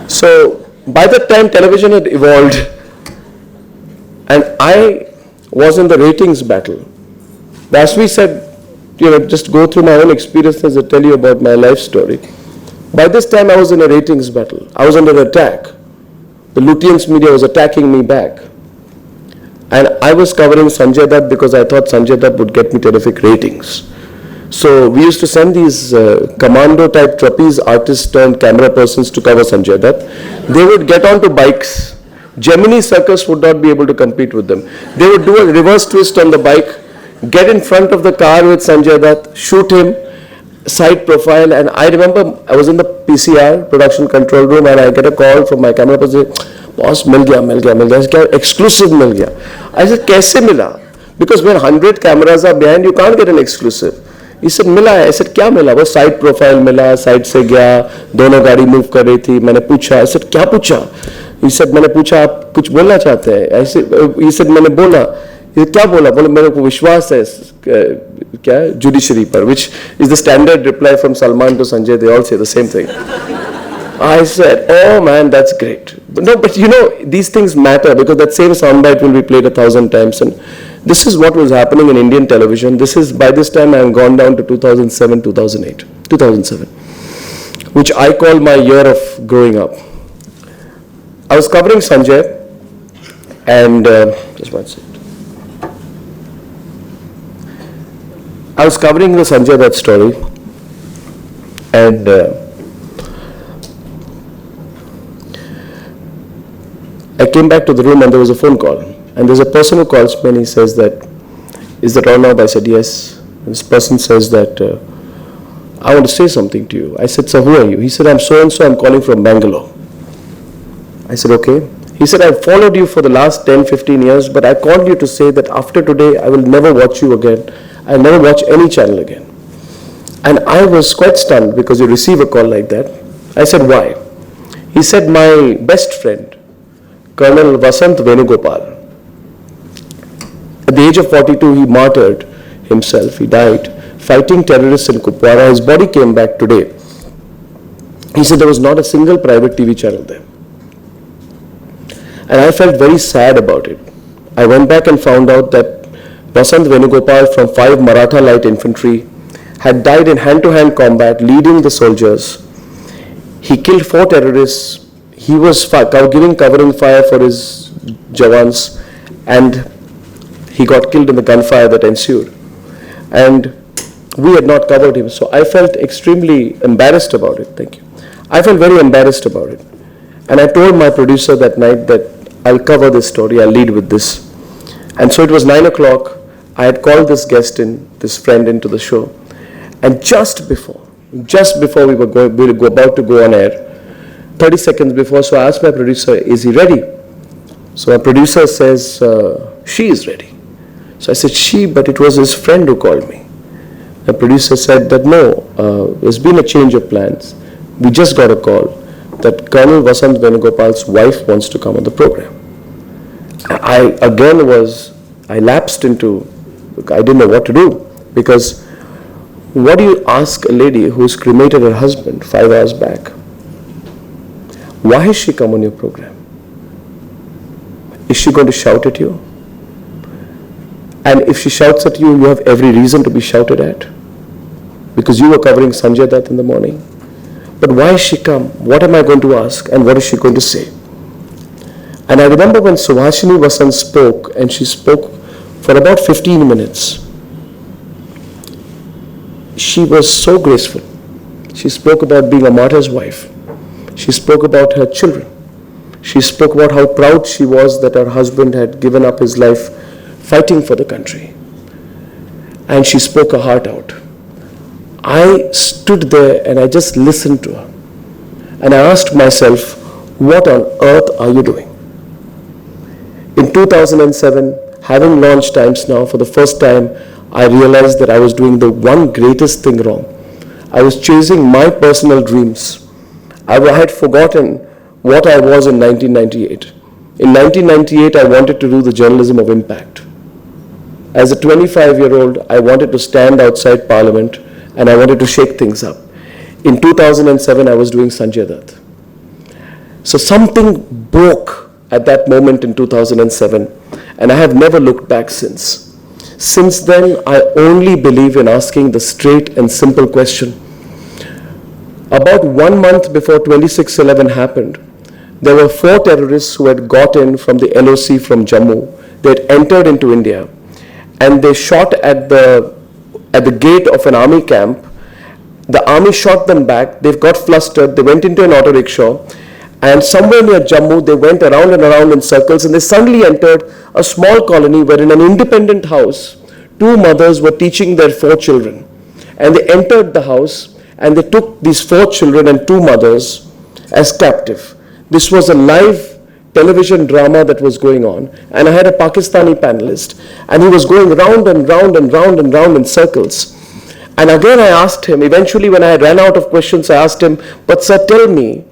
So, by that time, television had evolved. And I was in the ratings battle. As we said, just go through my own experiences and tell you about my life story. By this time, I was in a ratings battle. I was under attack. The Lutyens media was attacking me back. And I was covering Sanjay Dutt because I thought Sanjay Dutt would get me terrific ratings. So we used to send these commando type trapeze artists turned camera persons to cover Sanjay Dutt. They would get onto bikes. Gemini Circus would not be able to compete with them. They would do a reverse twist on the bike, get in front of the car with Sanjay Dutt, shoot him, side profile. And I remember I was in the PCR, production control room, and I get a call from my camera person, boss, mil gaya, exclusive mil gaya. I said, kaise mila? Because when 100 cameras are behind, you can't get an exclusive. He said, mila hai. I said, kya mila? वो side profile mila, side से गया, दोनों गाड़ी move कर रही थी. मैंने पूछा, I said, क्या पूछा? He said, मैंने पूछा, आप कुछ बोलना चाहते हैं? He said, मैंने बोला. He said, क्या बोला? बोले, मेरे को विश्वास है क्या judiciary पर, which is the standard reply from Salman to Sanjay. They all say the same thing. I said, oh man, that's great. But these things matter because that same soundbite will be played 1,000 times. And this is what was happening in Indian television. By this time I have gone down to 2007, 2007, which I call my year of growing up. I was covering Sanjay, And just one second. I was covering the Sanjay Dutt story, and I came back to the room and there was a phone call. And there's a person who calls me and he says that, "Is that Arnab?" I said, "Yes." And this person says that, "I want to say something to you." I said, "So who are you?" He said, "I'm so and so, I'm calling from Bangalore." I said, "Okay." He said, "I've followed you for the last 10, 15 years, but I called you to say that after today, I will never watch you again. I'll never watch any channel again." And I was quite stunned because you receive a call like that. I said, "Why?" He said, "My best friend, Colonel Vasant Venugopal, at the age of 42, he martyred himself. He died fighting terrorists in Kupwara. His body came back today." He said there was not a single private TV channel there. And I felt very sad about it. I went back and found out that Vasant Venugopal from 5 Maratha Light Infantry had died in hand-to-hand combat leading the soldiers. He killed 4 terrorists. He was giving covering fire for his Jawans, and he got killed in the gunfire that ensued. And we had not covered him. So I felt extremely embarrassed about it. Thank you. I felt very embarrassed about it. And I told my producer that night that I'll cover this story, I'll lead with this. And so it was 9 o'clock. I had called this guest in, this friend into the show. And just before we were about to go on air, 30 seconds before, so I asked my producer, "Is he ready?" So my producer says, "She is ready." So I said, "She," but it was his friend who called me. The producer said that, "No, there's been a change of plans. We just got a call that Colonel Vasant Venugopal's wife wants to come on the program." I lapsed into, I didn't know what to do, because what do you ask a lady who's cremated her husband 5 hours back? Why has she come on your program? Is she going to shout at you? And if she shouts at you, you have every reason to be shouted at, because you were covering Sanjay Dutt in the morning. But why has she come? What am I going to ask? And what is she going to say? And I remember when Subhashini Vasant spoke, and she spoke for about 15 minutes. She was so graceful. She spoke about being a martyr's wife. She spoke about her children. She spoke about how proud she was that her husband had given up his life fighting for the country. And she spoke her heart out. I stood there and I just listened to her. And I asked myself, what on earth are you doing? In 2007, having launched Times Now for the first time, I realized that I was doing the one greatest thing wrong. I was chasing my personal dreams. I had forgotten what I was in 1998. In 1998, I wanted to do the journalism of impact. As a 25-year-old, I wanted to stand outside Parliament and I wanted to shake things up. In 2007, I was doing Sanjay Dutt. So something broke at that moment in 2007, and I have never looked back since. Since then, I only believe in asking the straight and simple question. About 1 month before 26/11 happened, there were 4 terrorists who had got in from the LOC from Jammu. They had entered into India, and they shot at the gate of an army camp. The army shot them back. They got flustered. They went into an auto rickshaw, and somewhere near Jammu, they went around and around in circles, and they suddenly entered a small colony where in an independent house, 2 mothers were teaching their 4 children. And they entered the house, and they took these 4 children and 2 mothers as captive. This was a live television drama that was going on, and I had a Pakistani panelist, and he was going round and round and round and round in circles. And again I asked him, eventually when I ran out of questions, I asked him, "But sir, tell me,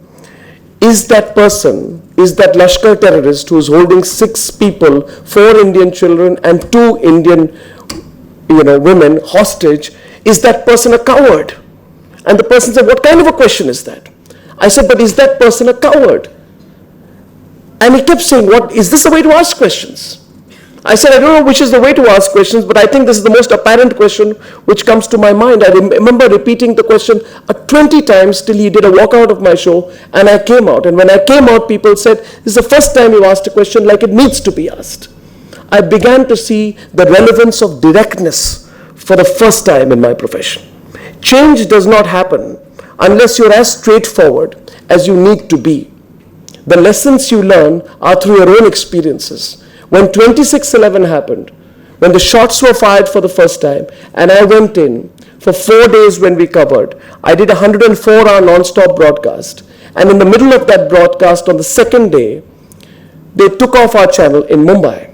is that person, is that Lashkar terrorist who is holding 6 people, 4 Indian children and 2 Indian women hostage, is that person a coward?" And the person said, "What kind of a question is that?" I said, "But is that person a coward?" And he kept saying, "What, is this a way to ask questions?" I said, I don't know which is the way to ask questions, but I think this is the most apparent question which comes to my mind. I remember repeating the question 20 times till he did a walkout of my show, and I came out. And when I came out, people said, this is the first time you asked a question like it needs to be asked. I began to see the relevance of directness for the first time in my profession. Change does not happen unless you're as straightforward as you need to be. The lessons you learn are through your own experiences. When 26/11 happened, when the shots were fired for the first time, and I went in for 4 days when we covered, I did a 104-hour non-stop broadcast. And in the middle of that broadcast on the second day, they took off our channel in Mumbai.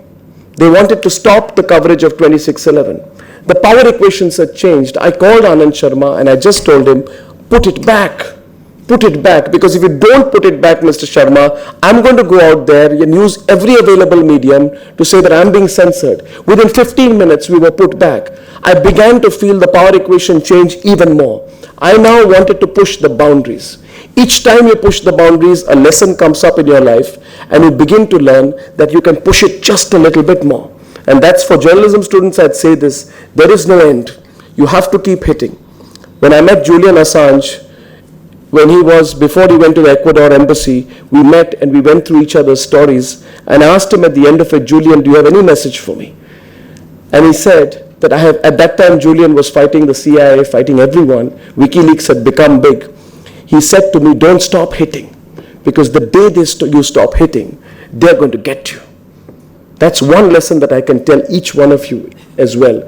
They wanted to stop the coverage of 26/11. The power equations had changed. I called Anand Sharma and I just told him, put it back. Put it back, because if you don't put it back, Mr. Sharma, I'm going to go out there and use every available medium to say that I'm being censored. Within 15 minutes, we were put back. I began to feel the power equation change even more. I now wanted to push the boundaries. Each time you push the boundaries, a lesson comes up in your life, and you begin to learn that you can push it just a little bit more. And that's for journalism students, I'd say this, there is no end. You have to keep hitting. When I met Julian Assange, before he went to the Ecuador embassy, we met and we went through each other's stories, and I asked him at the end of it, Julian, do you have any message for me? And he said that at that time Julian was fighting the CIA, fighting everyone. WikiLeaks had become big. He said to me, don't stop hitting, because the day you stop hitting, they're going to get you. That's one lesson that I can tell each one of you as well.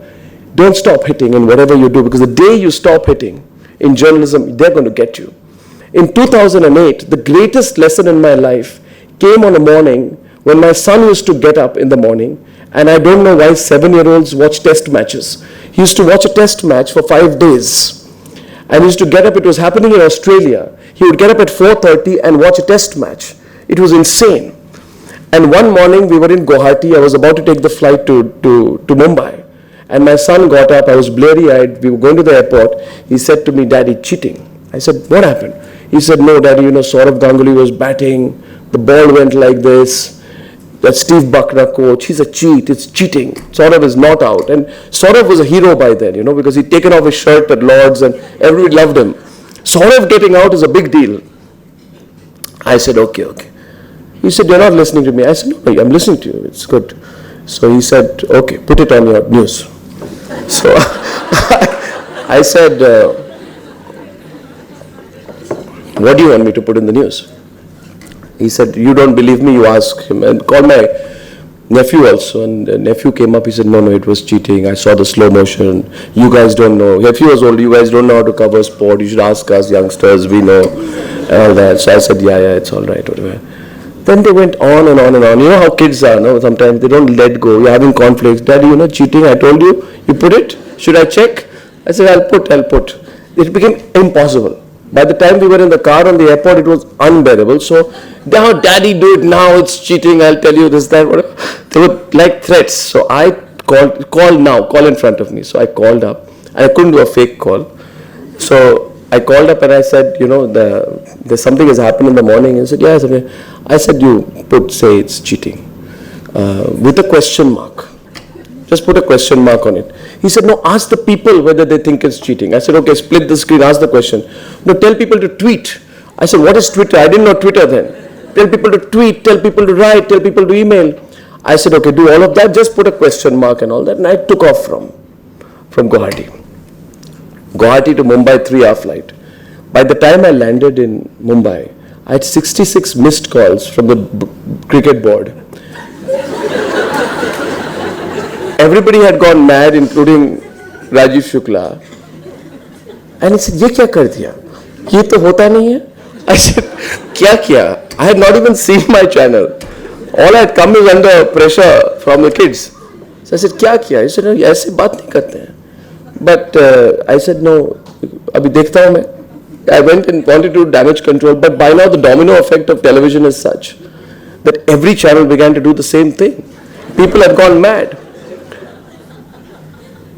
Don't stop hitting in whatever you do, because the day you stop hitting in journalism, they're going to get you. In 2008, the greatest lesson in my life came on a morning when my son used to get up in the morning, and I don't know why 7-year-olds watch test matches. He used to watch a test match for 5 days. And he used to get up, it was happening in Australia. He would get up at 4:30 and watch a test match. It was insane. And one morning we were in Guwahati, I was about to take the flight to Mumbai. And my son got up, I was bleary-eyed, we were going to the airport. He said to me, Daddy, cheating. I said, what happened? He said, no, Daddy, Saurav Ganguly was batting, the ball went like this, that Steve Buckner coach, he's a cheat, it's cheating. Saurav is not out. And Saurav was a hero by then, because he'd taken off his shirt at Lord's and everybody loved him. Saurav getting out is a big deal. I said, okay. He said, you're not listening to me. I said, no, I'm listening to you, it's good. So he said, okay, put it on your news. So I said, what do you want me to put in the news? He said, you don't believe me, you ask him. And called my nephew also, and the nephew came up, he said, no, it was cheating, I saw the slow motion, you guys don't know. Nephew was old, you guys don't know how to cover sport, you should ask us youngsters, we know, and all that. So I said, yeah, it's all right, whatever. Then they went on and on and on. You know how kids are, no? Sometimes they don't let go, you're having conflicts. Daddy, cheating, I told you, you put it, should I check? I said, I'll put. It became impossible. By the time we were in the car on the airport, it was unbearable. So, now Daddy, do it now, it's cheating, I'll tell you this, that, whatever. They were like threats. So I call in front of me. So I called up, and I couldn't do a fake call. So I called up and I said, there's something has happened in the morning. He said, yeah. I said, say it's cheating. With a question mark. Just put a question mark on it. He said, no, ask the people whether they think it's cheating. I said, okay, split the screen, ask the question. No, tell people to tweet. I said, what is Twitter? I didn't know Twitter then. Tell people to tweet, tell people to write, tell people to email. I said, okay, do all of that, just put a question mark and all that. And I took off from Guwahati. Guwahati to Mumbai, 3-hour flight. By the time I landed in Mumbai, I had 66 missed calls from the cricket board. Everybody had gone mad, including Rajiv Shukla. And he said, ye kya kar diya? Ye to hota nahi hai? I said, kya kiya? I had not even seen my channel. All I had come is under pressure from the kids. So I said, kya kiya? He said, no, aise baat nahi karte hain. But I said, no, abhi dekhta hu main. I went and wanted to do damage control, but by now the domino effect of television is such that every channel began to do the same thing. People had gone mad.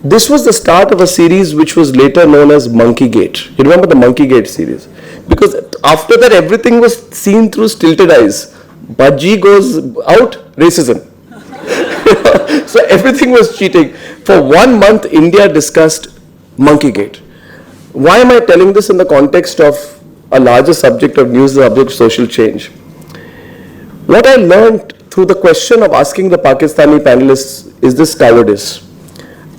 This was the start of a series which was later known as Monkey Gate. You remember the Monkey Gate series? Because after that everything was seen through stilted eyes. Bhaji goes out, racism. So everything was cheating. For 1 month, India discussed Monkeygate. Why am I telling this in the context of a larger subject of news, the subject of social change? What I learned through the question of asking the Pakistani panelists, is this cowardice?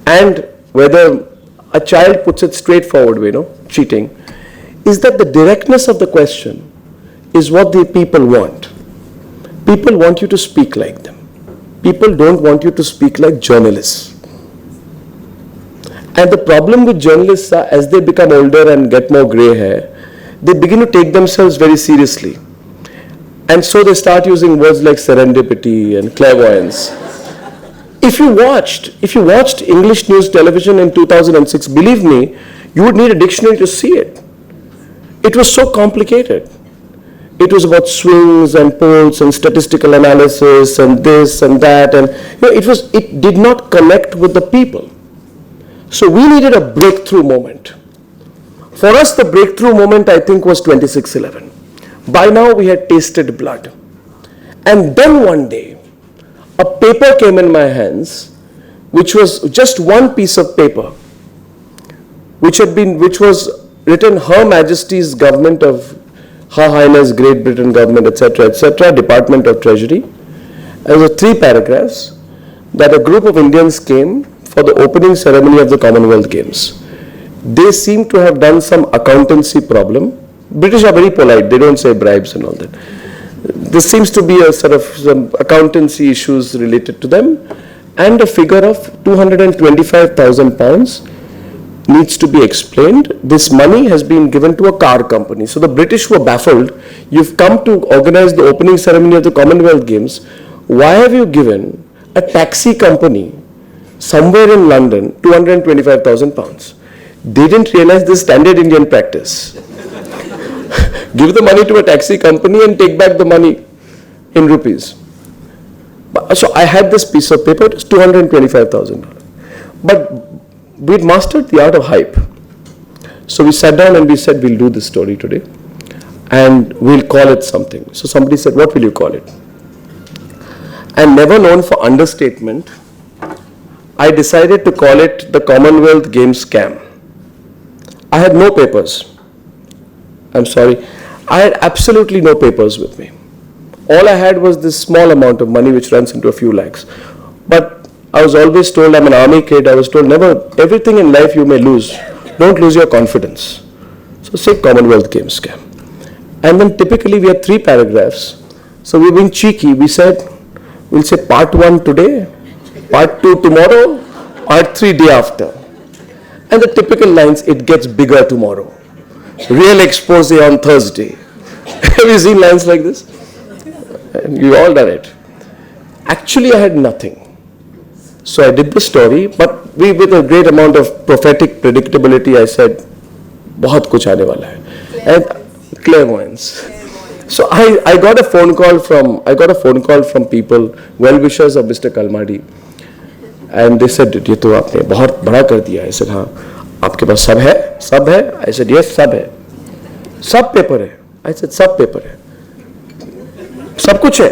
And whether a child puts it straightforward way, cheating, is that the directness of the question is what the people want. People want you to speak like them. People don't want you to speak like journalists. And the problem with journalists are, as they become older and get more grey hair, they begin to take themselves very seriously. And so they start using words like serendipity and clairvoyance. If you watched English news television in 2006, believe me, you would need a dictionary to see it. It was so complicated. It was about swings and polls and statistical analysis and this and that, and it did not connect with the people. So we needed a breakthrough moment. For us, the breakthrough moment, I think, was 26/11. By now, we had tasted blood. And then one day, a paper came in my hands, which was just one piece of paper, which was written Her Majesty's Government of Her Highness Great Britain Government, etc., Department of Treasury. There were 3 paragraphs that a group of Indians came for the opening ceremony of the Commonwealth Games. They seem to have done some accountancy problem. British are very polite, they don't say bribes and all that. There seems to be a sort of some accountancy issues related to them, and a figure of £225,000 needs to be explained. This money has been given to a car company. So the British were baffled. You've come to organize the opening ceremony of the Commonwealth Games. Why have you given a taxi company somewhere in London £225,000? They didn't realize this standard Indian practice. Give the money to a taxi company and take back the money in rupees. So I had this piece of paper, it was $225,000. But we'd mastered the art of hype. So we sat down and we said, we'll do this story today and we'll call it something. So somebody said, what will you call it? And never known for understatement, I decided to call it the Commonwealth Games scam. I had no papers. I'm sorry. I had absolutely no papers with me. All I had was this small amount of money which runs into a few lakhs. But I was always told, I'm an army kid, I was told, never, everything in life you may lose. Don't lose your confidence. So say Commonwealth Games scam. And then typically we had 3 paragraphs. So we were being cheeky. We said, we'll say part 1 today, part 2 tomorrow, part 3 day after. And the typical lines, it gets bigger tomorrow. Real expose on Thursday. Have you seen lines like this? And you all done it. Actually, I had nothing. So I did the story, but with a great amount of prophetic predictability, I said, बहुत कुछ आने वाला है. And clairvoyance. So I got a phone call from people, well-wishers of Mr. Kalmadi, and they said, ये तो आपने बहुत बड़ा कर दिया. I said, हाँ. आपके पास सब है? सब है? I said, yes, सब है. सब पेपर है? I said, सब पेपर है. सब कुछ है?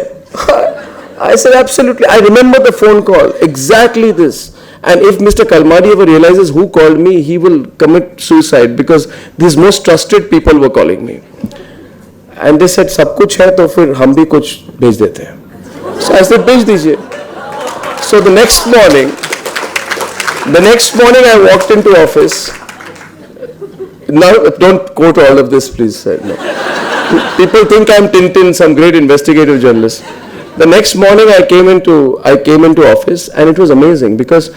I said, absolutely. I remember the phone call, exactly this. And if Mr. Kalmadi ever realizes who called me, he will commit suicide because these most trusted people were calling me. And they said, सब कुछ है तो फिर हम भी कुछ भेज देते हैं. So I said, भेज दीजिए. So the next morning I walked into office. Now, don't quote all of this, please, sir. No. People think I'm Tintin, some great investigative journalist. The next morning I came into office, and it was amazing because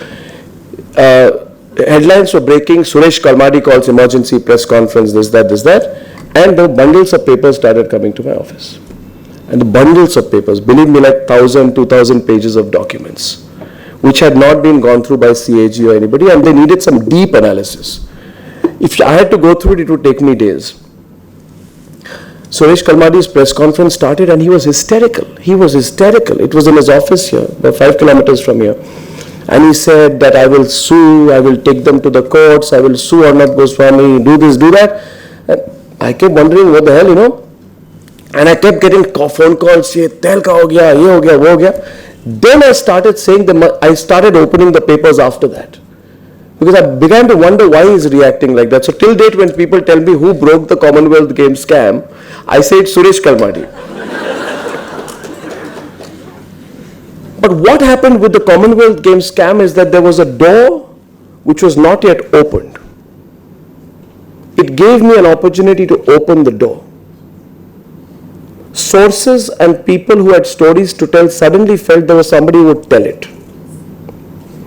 headlines were breaking. Suresh Kalmadi calls emergency press conference, this, that, and the bundles of papers started coming to my office. And the bundles of papers, believe me, like 1,000, 2,000 pages of documents, which had not been gone through by CAG or anybody, and they needed some deep analysis. If I had to go through it, it would take me days. Suresh Kalmadi's press conference started and he was hysterical. It was in his office here, about 5 kilometers from here. And he said that I will sue, I will take them to the courts, I will sue Arnab Goswami, do this, do that. And I kept wondering what the hell, And I kept getting phone calls, ye tel ka ho gaya, ye ho gaya, wo ho gaya. Then I started saying I started opening the papers after that. Because I began to wonder why he's reacting like that. So till date, when people tell me who broke the Commonwealth Games scam, I say it's Suresh Kalmadi. But what happened with the Commonwealth Games scam is that there was a door which was not yet opened. It gave me an opportunity to open the door. Sources and people who had stories to tell suddenly felt there was somebody who would tell it.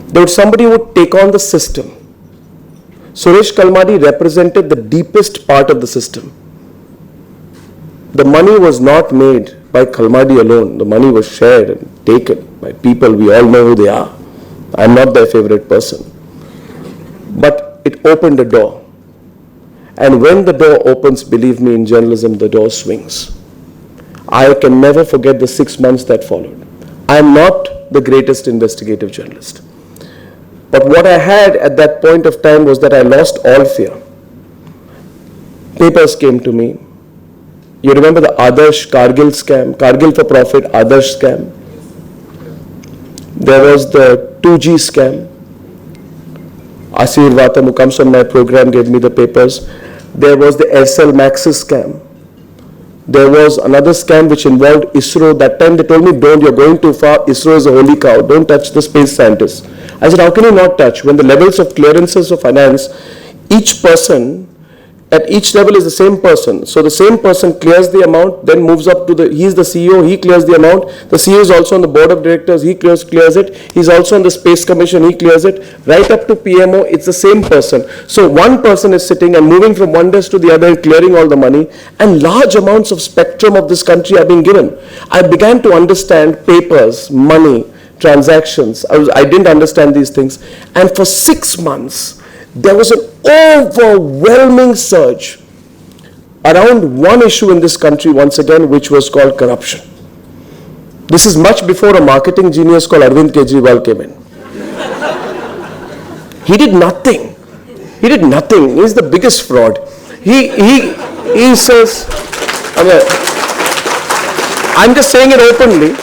There was somebody who would take on the system. Suresh Kalmadi represented the deepest part of the system. The money was not made by Kalmadi alone. The money was shared and taken by people. We all know who they are. I'm not their favorite person. But it opened a door. And when the door opens, believe me, in journalism, the door swings. I can never forget the 6 months that followed. I'm not the greatest investigative journalist. But what I had at that point of time was that I lost all fear. Papers came to me. You remember the Adarsh Kargil scam, Kargil for profit, Adarsh scam. There was the 2G scam. Asir Vatam, who comes on my program, gave me the papers. There was the Aircel Maxis scam. There was another scam which involved ISRO. That time they told me, don't, you're going too far. ISRO is a holy cow. Don't touch the space scientists. I said, how can you not touch? When the levels of clearances of finance, each person at each level is the same person. So the same person clears the amount, then moves up to he's the CEO, he clears the amount. The CEO is also on the board of directors, he clears it. He's also on the Space Commission, he clears it. Right up to PMO, it's the same person. So one person is sitting and moving from one desk to the other and clearing all the money, and large amounts of spectrum of this country are being given. I began to understand papers, money, transactions. I didn't understand these things. And for 6 months, there was an overwhelming surge around one issue in this country once again, which was called corruption. This is much before a marketing genius called Arvind Kejriwal came in. He did nothing. He did nothing. He's the biggest fraud. He says, I'm just saying it openly,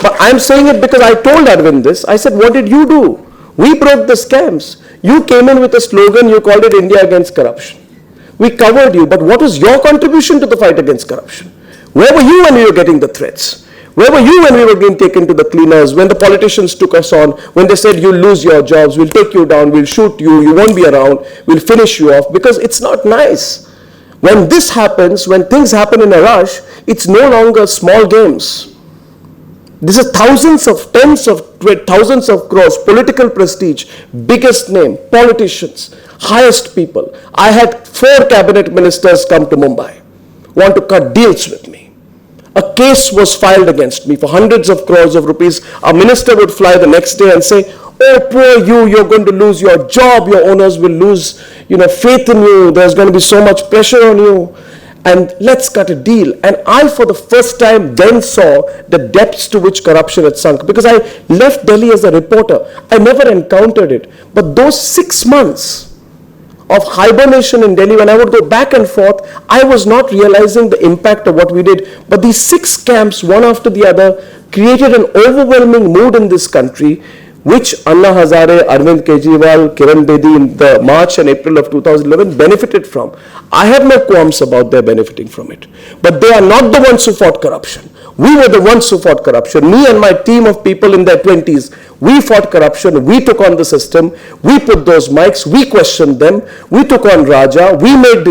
but I'm saying it because I told Arvind this. I said, what did you do? We broke the scams. You came in with a slogan, you called it India against corruption. We covered you, but what was your contribution to the fight against corruption? Where were you when we were getting the threats? Where were you when we were being taken to the cleaners, when the politicians took us on, when they said you'll lose your jobs, we'll take you down, we'll shoot you, you won't be around, we'll finish you off, because it's not nice. When this happens, when things happen in a rush, it's no longer small games. This is thousands of, tens of, thousands of crores, political prestige, biggest name, politicians, highest people. I had 4 cabinet ministers come to Mumbai, want to cut deals with me. A case was filed against me for hundreds of crores of rupees. A minister would fly the next day and say, oh, poor you, you're going to lose your job, your owners will lose, faith in you, there's going to be so much pressure on you. And let's cut a deal. And I, for the first time, then saw the depths to which corruption had sunk. Because I left Delhi as a reporter. I never encountered it. But those 6 months of hibernation in Delhi, when I would go back and forth, I was not realizing the impact of what we did. But these 6 camps, one after the other, created an overwhelming mood in this country, which Anna Hazare, Arvind Kejriwal, Kiran Bedi in the March and April of 2011 benefited from. I have no qualms about their benefiting from it. But they are not the ones who fought corruption. We were the ones who fought corruption. Me and my team of people in their 20s, we fought corruption, we took on the system, we put those mics, we questioned them, we took on Raja, we made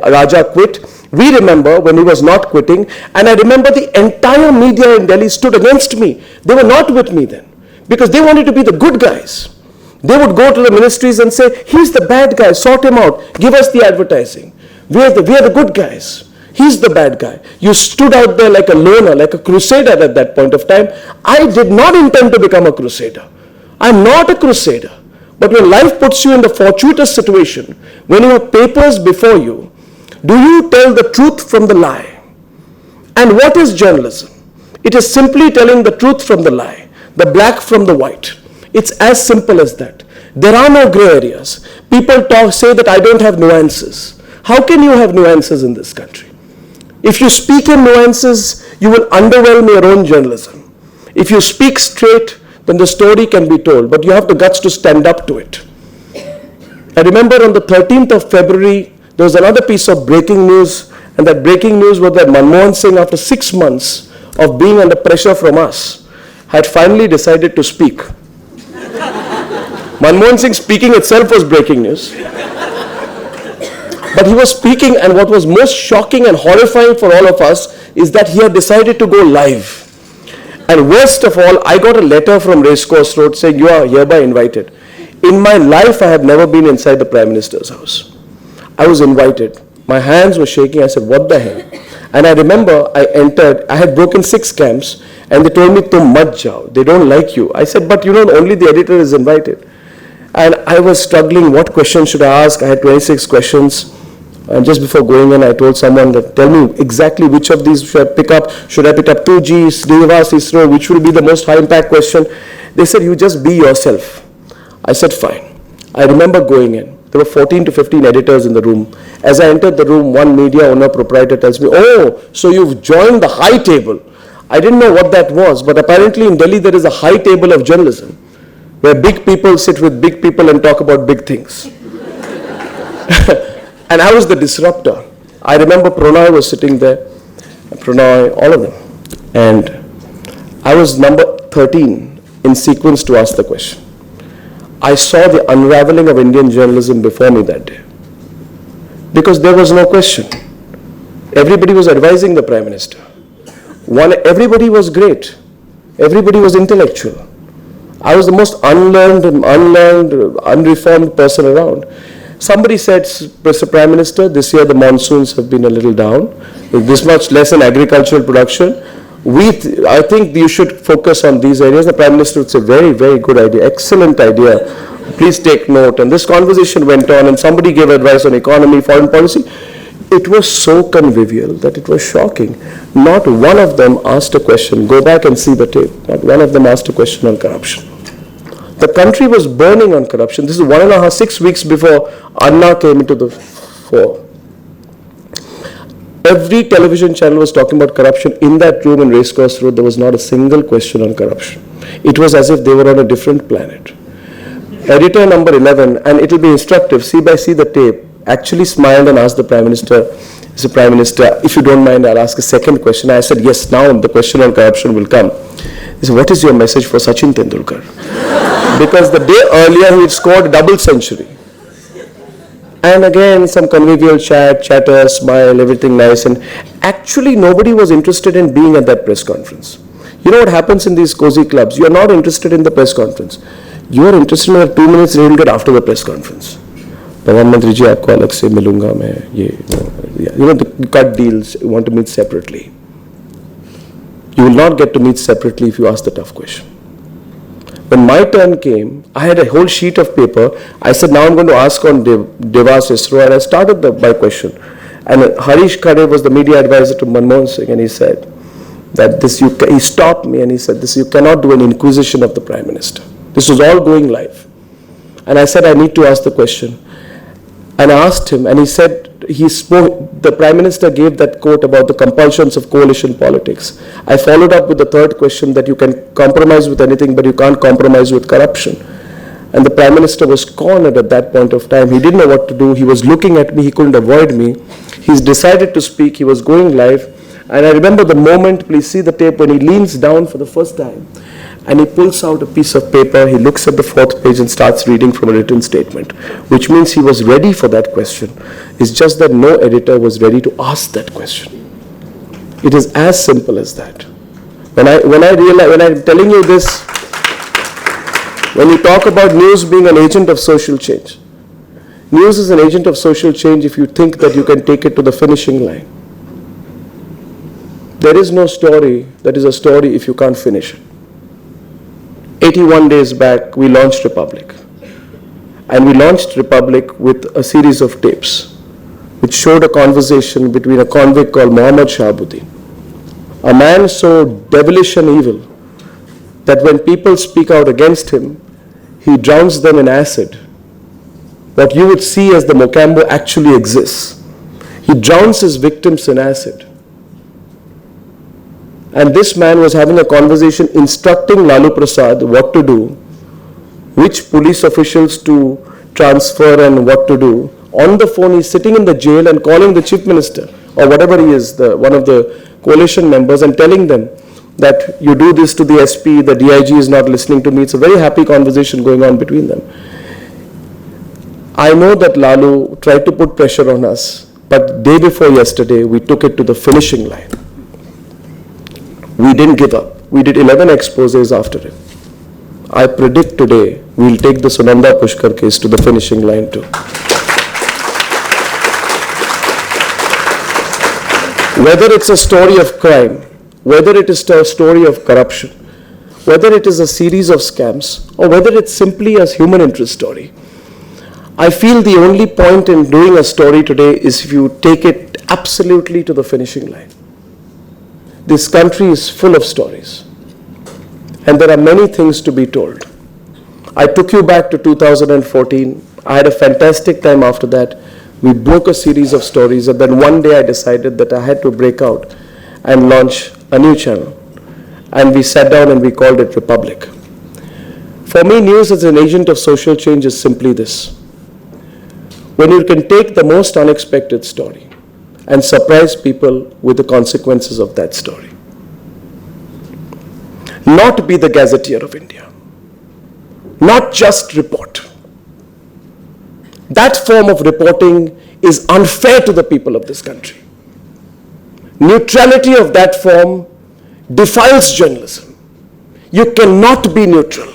Raja quit. We remember when he was not quitting, and I remember the entire media in Delhi stood against me. They were not with me then, because they wanted to be the good guys. They would go to the ministries and say, he's the bad guy, sort him out, give us the advertising. We are the good guys. He's the bad guy. You stood out there like a loner, like a crusader at that point of time. I did not intend to become a crusader. I'm not a crusader. But when life puts you in the fortuitous situation, when you have papers before you, do you tell the truth from the lie? And what is journalism? It is simply telling the truth from the lie, the black from the white. It's as simple as that. There are no gray areas. People say that I don't have nuances. How can you have nuances in this country? If you speak in nuances, you will underwhelm your own journalism. If you speak straight, then the story can be told, but you have the guts to stand up to it. I remember on the 13th of February, there was another piece of breaking news, and that breaking news was that Manmohan Singh, after 6 months of being under pressure from us, had finally decided to speak. Manmohan Singh speaking itself was breaking news. But he was speaking, and what was most shocking and horrifying for all of us is that he had decided to go live. And worst of all, I got a letter from Racecourse Road saying, "You are hereby invited." In my life, I have never been inside the Prime Minister's house. I was invited. My hands were shaking. I said, "What the hell?" And I remember I entered. I had broken 6 camps, and they told me, "Tum mat jao. They don't like you." I said, "But only the editor is invited." And I was struggling. What questions should I ask? I had 26 questions. And just before going in, I told someone that, "Tell me exactly which of these should I pick up. Should I pick up 2G, Srinivas, ISRO? Which will be the most high impact question?" They said, "You just be yourself." I said, "Fine." I remember going in. There were 14 to 15 editors in the room. As I entered the room, one media owner proprietor tells me, "Oh, so you've joined the high table." I didn't know what that was, but apparently in Delhi there is a high table of journalism, where big people sit with big people and talk about big things. And I was the disruptor. I remember Pranay was sitting there, Pranay, all of them. And I was number 13 in sequence to ask the question. I saw the unraveling of Indian journalism before me that day. Because there was no question. Everybody was advising the Prime Minister. Everybody was great. Everybody was intellectual. I was the most unlearned, unreformed person around. Somebody said, "Mr. Prime Minister, this year the monsoons have been a little down. This much less in agricultural production. I think you should focus on these areas." The Prime Minister would say, "Very, very good idea, excellent idea. Please take note." And this conversation went on, and somebody gave advice on economy, foreign policy. It was so convivial that it was shocking. Not one of them asked a question. Go back and see the tape. Not one of them asked a question on corruption. The country was burning on corruption. This is 6 weeks before Anna came into the fore. Every television channel was talking about corruption. In that room in Racecourse Road, there was not a single question on corruption. It was as if they were on a different planet. Editor number 11, and it will be instructive, see the tape, actually smiled and asked the Prime Minister, "Mr. Prime Minister, if you don't mind, I'll ask a second question." I said, "Yes, now the question on corruption will come." He said, "What is your message for Sachin Tendulkar?" Because the day earlier he had scored a double century. And again, some convivial chatter, smile, everything nice. And actually, nobody was interested in being at that press conference. You know what happens in these cozy clubs? You are not interested in the press conference. You are interested in the 2 minutes you will get after the press conference. "Pradhanmantri ji, aapko alag se milunga main ye." The cut deals, you want to meet separately. You will not get to meet separately if you ask the tough question. When my turn came, I had a whole sheet of paper. I said, "Now I'm going to ask on Devas ISRO," and I started my question. And Harish Khare was the media advisor to Manmohan Singh, and he said that he stopped me and he said, "You cannot do an inquisition of the Prime Minister." This was all going live. And I said, "I need to ask the question." And I asked him, and he said, the Prime Minister gave that quote about the compulsions of coalition politics. I followed up with the third question, that you can compromise with anything, but you can't compromise with corruption. And the Prime Minister was cornered at that point of time. He didn't know what to do. He was looking at me. He couldn't avoid me. He's decided to speak. He was going live. And I remember the moment, please see the tape, when he leans down for the first time and he pulls out a piece of paper. He looks at the 4th page and starts reading from a written statement, which means he was ready for that question. It's just that no editor was ready to ask that question. It is as simple as that. When I'm telling you this, when you talk about news being an agent of social change, news is an agent of social change if you think that you can take it to the finishing line. There is no story that is a story if you can't finish it. 81 days back, we launched Republic. And we launched Republic with a series of tapes which showed a conversation between a convict called Muhammad Shahabuddin, a man so devilish and evil that when people speak out against him, he drowns them in acid. What you would see as the Mocambo actually exists. He drowns his victims in acid. And this man was having a conversation instructing Lalu Prasad what to do, which police officials to transfer and what to do. On the phone, he's sitting in the jail and calling the chief minister, or whatever he is, one of the coalition members, and telling them that you do this to the SP, the DIG is not listening to me. It's a very happy conversation going on between them. I know that Lalu tried to put pressure on us, but day before yesterday, we took it to the finishing line. We didn't give up. We did 11 exposés after it. I predict today we'll take the Sunanda Pushkar case to the finishing line too. Whether it's a story of crime, whether it is a story of corruption, whether it is a series of scams, or whether it's simply a human interest story, I feel the only point in doing a story today is if you take it absolutely to the finishing line. This country is full of stories, and there are many things to be told. I took you back to 2014. I had a fantastic time after that. We broke a series of stories, and then one day I decided that I had to break out and launch a new channel. And we sat down and we called it Republic. For me, news as an agent of social change is simply this. When you can take the most unexpected story and surprise people with the consequences of that story. Not be the gazetteer of India. Not just report. That form of reporting is unfair to the people of this country. Neutrality of that form defiles journalism. You cannot be neutral.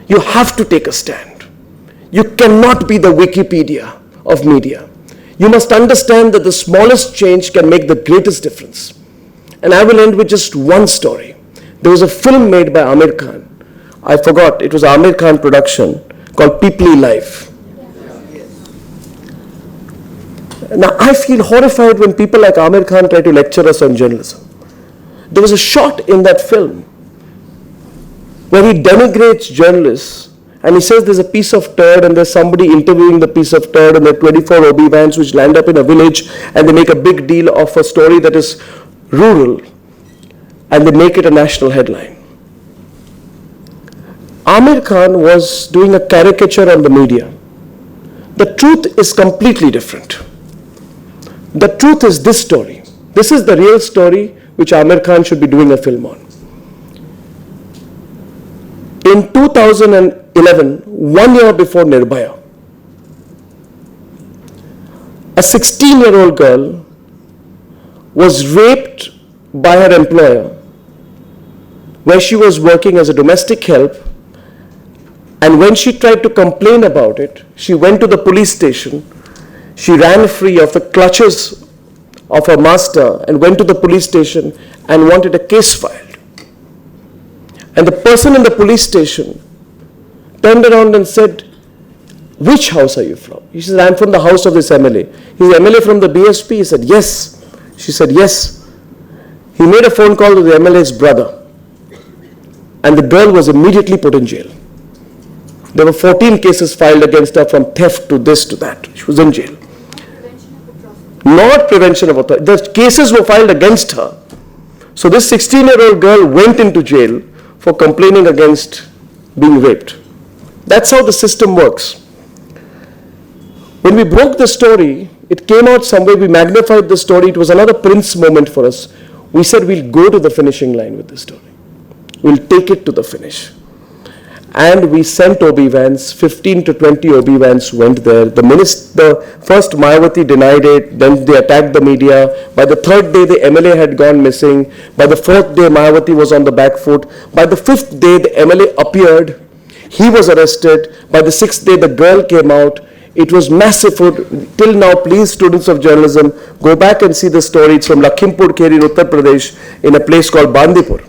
You have to take a stand. You cannot be the Wikipedia of media. You must understand that the smallest change can make the greatest difference. And I will end with just one story. There was a film made by Amir Khan. I forgot, it was Amir Khan production called Peoply Life. Now, I feel horrified when people like Amir Khan try to lecture us on journalism. There was a shot in that film where he denigrates journalists, and he says there's a piece of turd and there's somebody interviewing the piece of turd, and there are 24 OB vans which land up in a village, and they make a big deal of a story that is rural, and they make it a national headline. Amir Khan was doing a caricature on the media. The truth is completely different. The truth is this story. This is the real story which Amir Khan should be doing a film on. In 2011, 1 year before Nirbhaya, a 16-year-old girl was raped by her employer where she was working as a domestic help, and when she tried to complain about it, she went to the police station. She ran free of the clutches of her master and went to the police station and wanted a case filed. And the person in the police station turned around and said, "Which house are you from?" He said, "I'm from the house of this MLA." He's MLA from the BSP? He said, "Yes." She said, "Yes." He made a phone call to the MLA's brother, and the girl was immediately put in jail. There were 14 cases filed against her, from theft to this to that. She was in jail. Not prevention of authority. The cases were filed against her. So this 16-year-old girl went into jail for complaining against being raped. That's how the system works. When we broke the story, it came out some way, we magnified the story. It was another Prince moment for us. We said we'll go to the finishing line with this story. We'll take it to the finish. And we sent OB vans, 15 to 20 OB vans went there. The first Mayawati denied it, then they attacked the media. By the third day, the MLA had gone missing. By the fourth day, Mayawati was on the back foot. By the fifth day, the MLA appeared. He was arrested. By the sixth day, the girl came out. It was massive. Till now, please, students of journalism, go back and see the story. It's from Lakhimpur Kheri in Uttar Pradesh, in a place called Bandipur.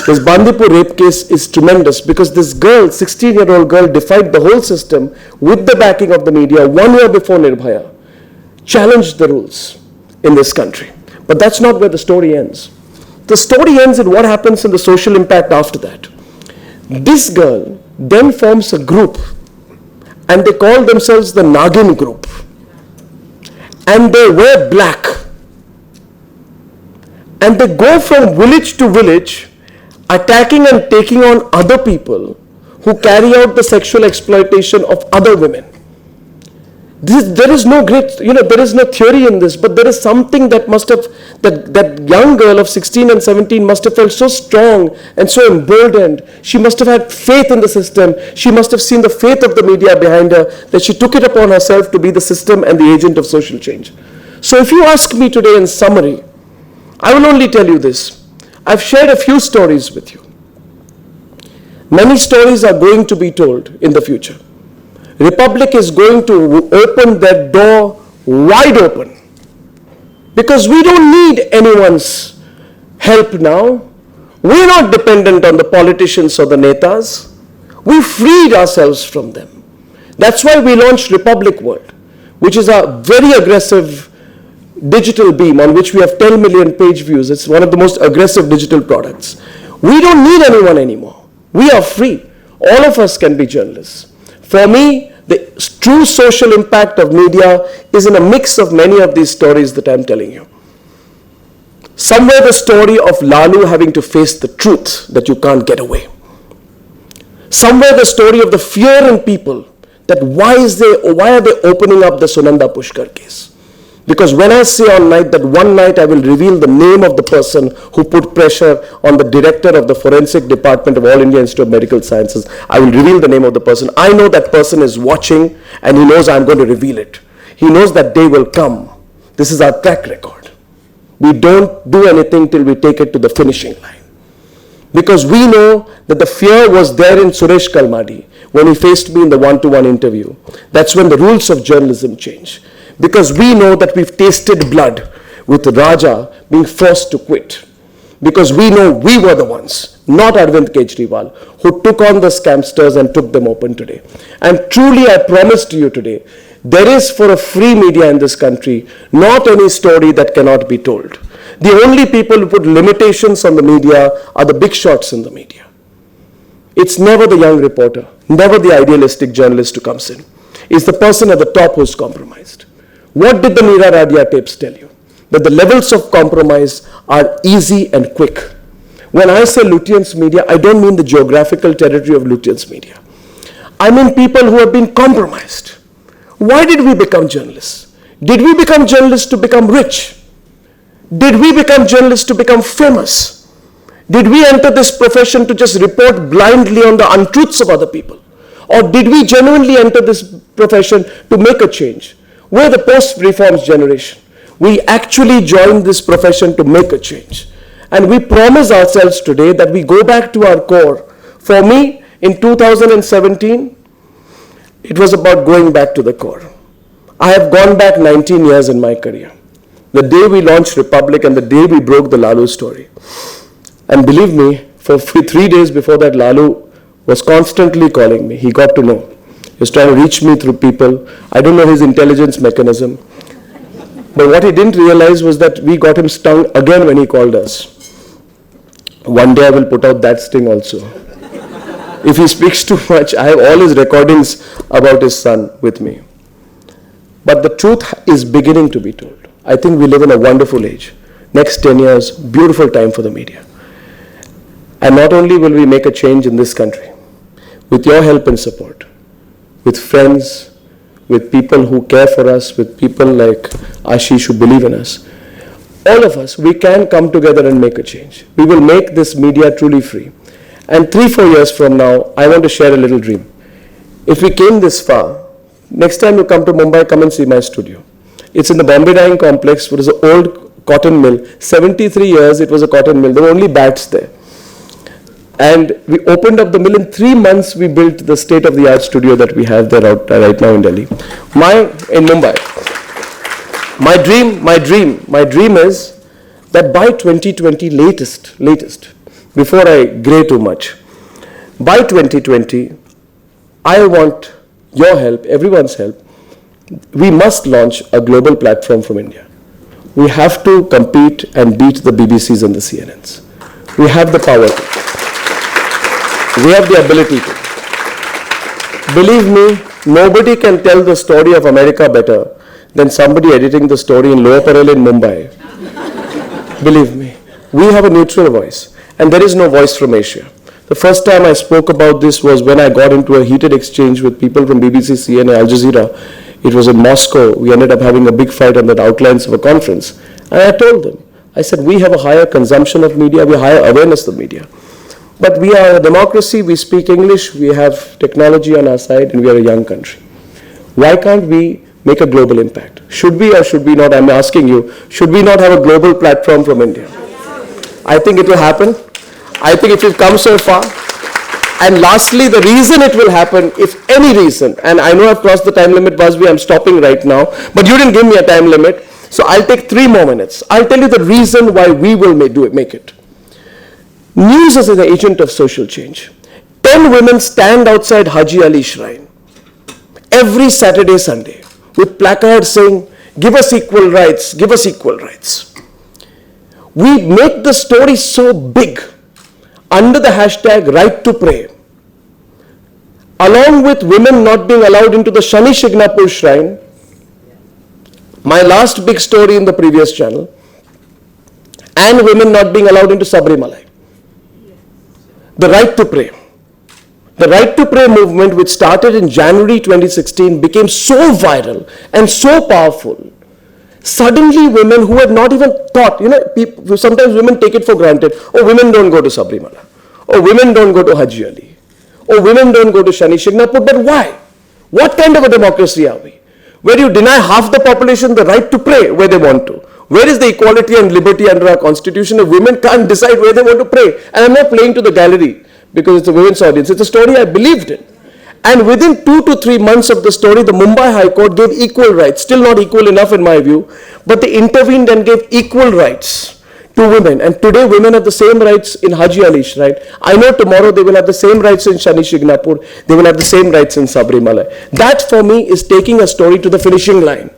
This Bandipur rape case is tremendous because this girl, 16-year-old girl, defied the whole system with the backing of the media 1 year before Nirbhaya, challenged the rules in this country. But that's not where the story ends. The story ends in what happens in the social impact after that. This girl then forms a group, and they call themselves the Nagin group. And they wear black. And they go from village to village, attacking and taking on other people who carry out the sexual exploitation of other women. There is no there is no theory in this, but there is something that must have, that young girl of 16 and 17 must have felt so strong and so emboldened. She must have had faith in the system. She must have seen the faith of the media behind her, that she took it upon herself to be the system and the agent of social change. So if you ask me today in summary, I will only tell you this. I've shared a few stories with you. Many stories are going to be told in the future. Republic is going to open that door wide open, because we don't need anyone's help now. We're not dependent on the politicians or the netas. We freed ourselves from them. That's why we launched Republic World, which is a very aggressive digital beam on which we have 10 million page views. It's one of the most aggressive digital products. We don't need anyone anymore. We are free. All of us can be journalists. For me, the true social impact of media is in a mix of many of these stories that I'm telling you. Somewhere the story of Lalu having to face the truth that you can't get away. Somewhere the story of the fear in people that why are they opening up the Sunanda Pushkar case? Because when I say on night that one night I will reveal the name of the person who put pressure on the director of the forensic department of All India Institute of Medical Sciences, I will reveal the name of the person. I know that person is watching and he knows I'm going to reveal it. He knows that day will come. This is our track record. We don't do anything till we take it to the finishing line. Because we know that the fear was there in Suresh Kalmadi when he faced me in the one-to-one interview. That's when the rules of journalism change. Because we know that we've tasted blood with Raja being forced to quit. Because we know we were the ones, not Arvind Kejriwal, who took on the scamsters and took them open today. And truly I promise to you today, there is for a free media in this country, not any story that cannot be told. The only people who put limitations on the media are the big shots in the media. It's never the young reporter, never the idealistic journalist who comes in. It's the person at the top who's compromised. What did the Meera Radia tapes tell you? That the levels of compromise are easy and quick. When I say Lutyens media, I don't mean the geographical territory of Lutyens media. I mean people who have been compromised. Why did we become journalists? Did we become journalists to become rich? Did we become journalists to become famous? Did we enter this profession to just report blindly on the untruths of other people? Or did we genuinely enter this profession to make a change? We're the post-reforms generation. We actually joined this profession to make a change. And we promise ourselves today that we go back to our core. For me, in 2017, it was about going back to the core. I have gone back 19 years in my career. The day we launched Republic and the day we broke the Lalu story. And believe me, for 3 days before that, Lalu was constantly calling me. He got to know. He was trying to reach me through people. I don't know his intelligence mechanism. But what he didn't realize was that we got him stung again when he called us. One day I will put out that sting also. If he speaks too much, I have all his recordings about his son with me. But the truth is beginning to be told. I think we live in a wonderful age. Next 10 years, beautiful time for the media. And not only will we make a change in this country, with your help and support, with friends, with people who care for us, with people like Ashish who believe in us, all of us, we can come together and make a change. We will make this media truly free. And 3-4 years from now, I want to share a little dream. If we came this far, next time you come to Mumbai, come and see my studio. It's in the Bombay Dyeing Complex, which is an old cotton mill. 73 years it was a cotton mill. There were only bats there. And we opened up the mill. In 3 months, we built the state-of-the-art studio that we have there right now in Delhi. In Mumbai. My dream is that by 2020 latest, before I grey too much, by 2020, I want your help, everyone's help. We must launch a global platform from India. We have to compete and beat the BBCs and the CNNs. We have the power to. We have the ability to. Believe me, nobody can tell the story of America better than somebody editing the story in Lower Parel in Mumbai. Believe me. We have a neutral voice, and there is no voice from Asia. The first time I spoke about this was when I got into a heated exchange with people from BBC, CNN, Al Jazeera. It was in Moscow. We ended up having a big fight on the outlines of a conference. And I told them, I said, we have a higher consumption of media, we have higher awareness of media. But we are a democracy, we speak English, we have technology on our side, and we are a young country. Why can't we make a global impact? Should we or should we not? I'm asking you, should we not have a global platform from India? I think it will happen. I think it will come so far. And lastly, the reason it will happen, if any reason, and I know I've crossed the time limit, Basbi, I'm stopping right now, but you didn't give me a time limit, so I'll take 3 more minutes. I'll tell you the reason why we will make it. News is an agent of social change. 10 women stand outside Haji Ali Shrine every Saturday, Sunday with placards saying, give us equal rights, give us equal rights. We make the story so big under the hashtag right to pray. Along with women not being allowed into the Shani Shignapur shrine, my last big story in the previous channel, and women not being allowed into Sabrimala. The right to pray. The right to pray movement, which started in January 2016, became so viral and so powerful. Suddenly women who had not even thought, sometimes women take it for granted, oh, women don't go to Sabrimala, oh, women don't go to Haji Ali, oh, women don't go to Shani Shignapur, but why? What kind of a democracy are we? Where you deny half the population the right to pray where they want to. Where is the equality and liberty under our constitution if women can't decide where they want to pray? And I'm not playing to the gallery because it's a women's audience. It's a story I believed in. And within 2 to 3 months of the story, the Mumbai High Court gave equal rights. Still not equal enough in my view, but they intervened and gave equal rights to women. And today women have the same rights in Haji Ali Shrine. I know tomorrow they will have the same rights in Shani Shignapur. They will have the same rights in Sabrimala. That for me is taking a story to the finishing line.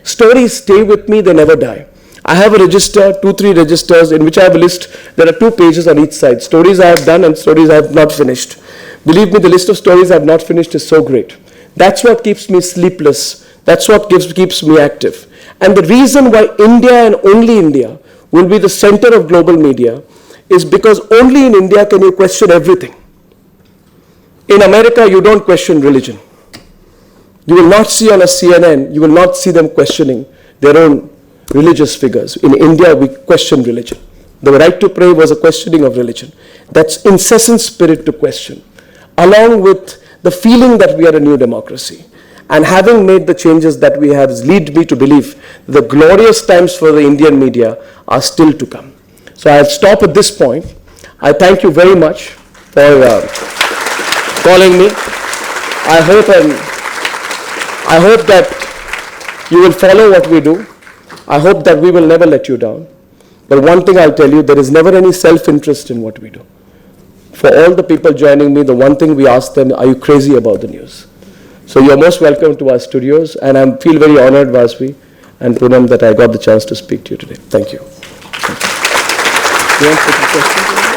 Stories stay with me, they never die. I have a register, 2-3 registers in which I have a list. There are 2 pages on each side. Stories I have done and stories I have not finished. Believe me, the list of stories I have not finished is so great. That's what keeps me sleepless. That's what keeps me active. And the reason why India and only India will be the center of global media is because only in India can you question everything. In America, you don't question religion. You will not see on a CNN, you will not see them questioning their own religious figures. In India, we question religion. The right to pray was a questioning of religion. That's incessant spirit to question, along with the feeling that we are a new democracy. And having made the changes that we have lead me to believe the glorious times for the Indian media are still to come. So I'll stop at this point. I thank you very much for calling me. I hope that you will follow what we do. I hope that we will never let you down. But one thing I'll tell you, there is never any self-interest in what we do. For all the people joining me, the one thing we ask them, are you crazy about the news? So you're most welcome to our studios, and I feel very honored, Vasvi and Poonam, that I got the chance to speak to you today. Thank you. You want to take a question?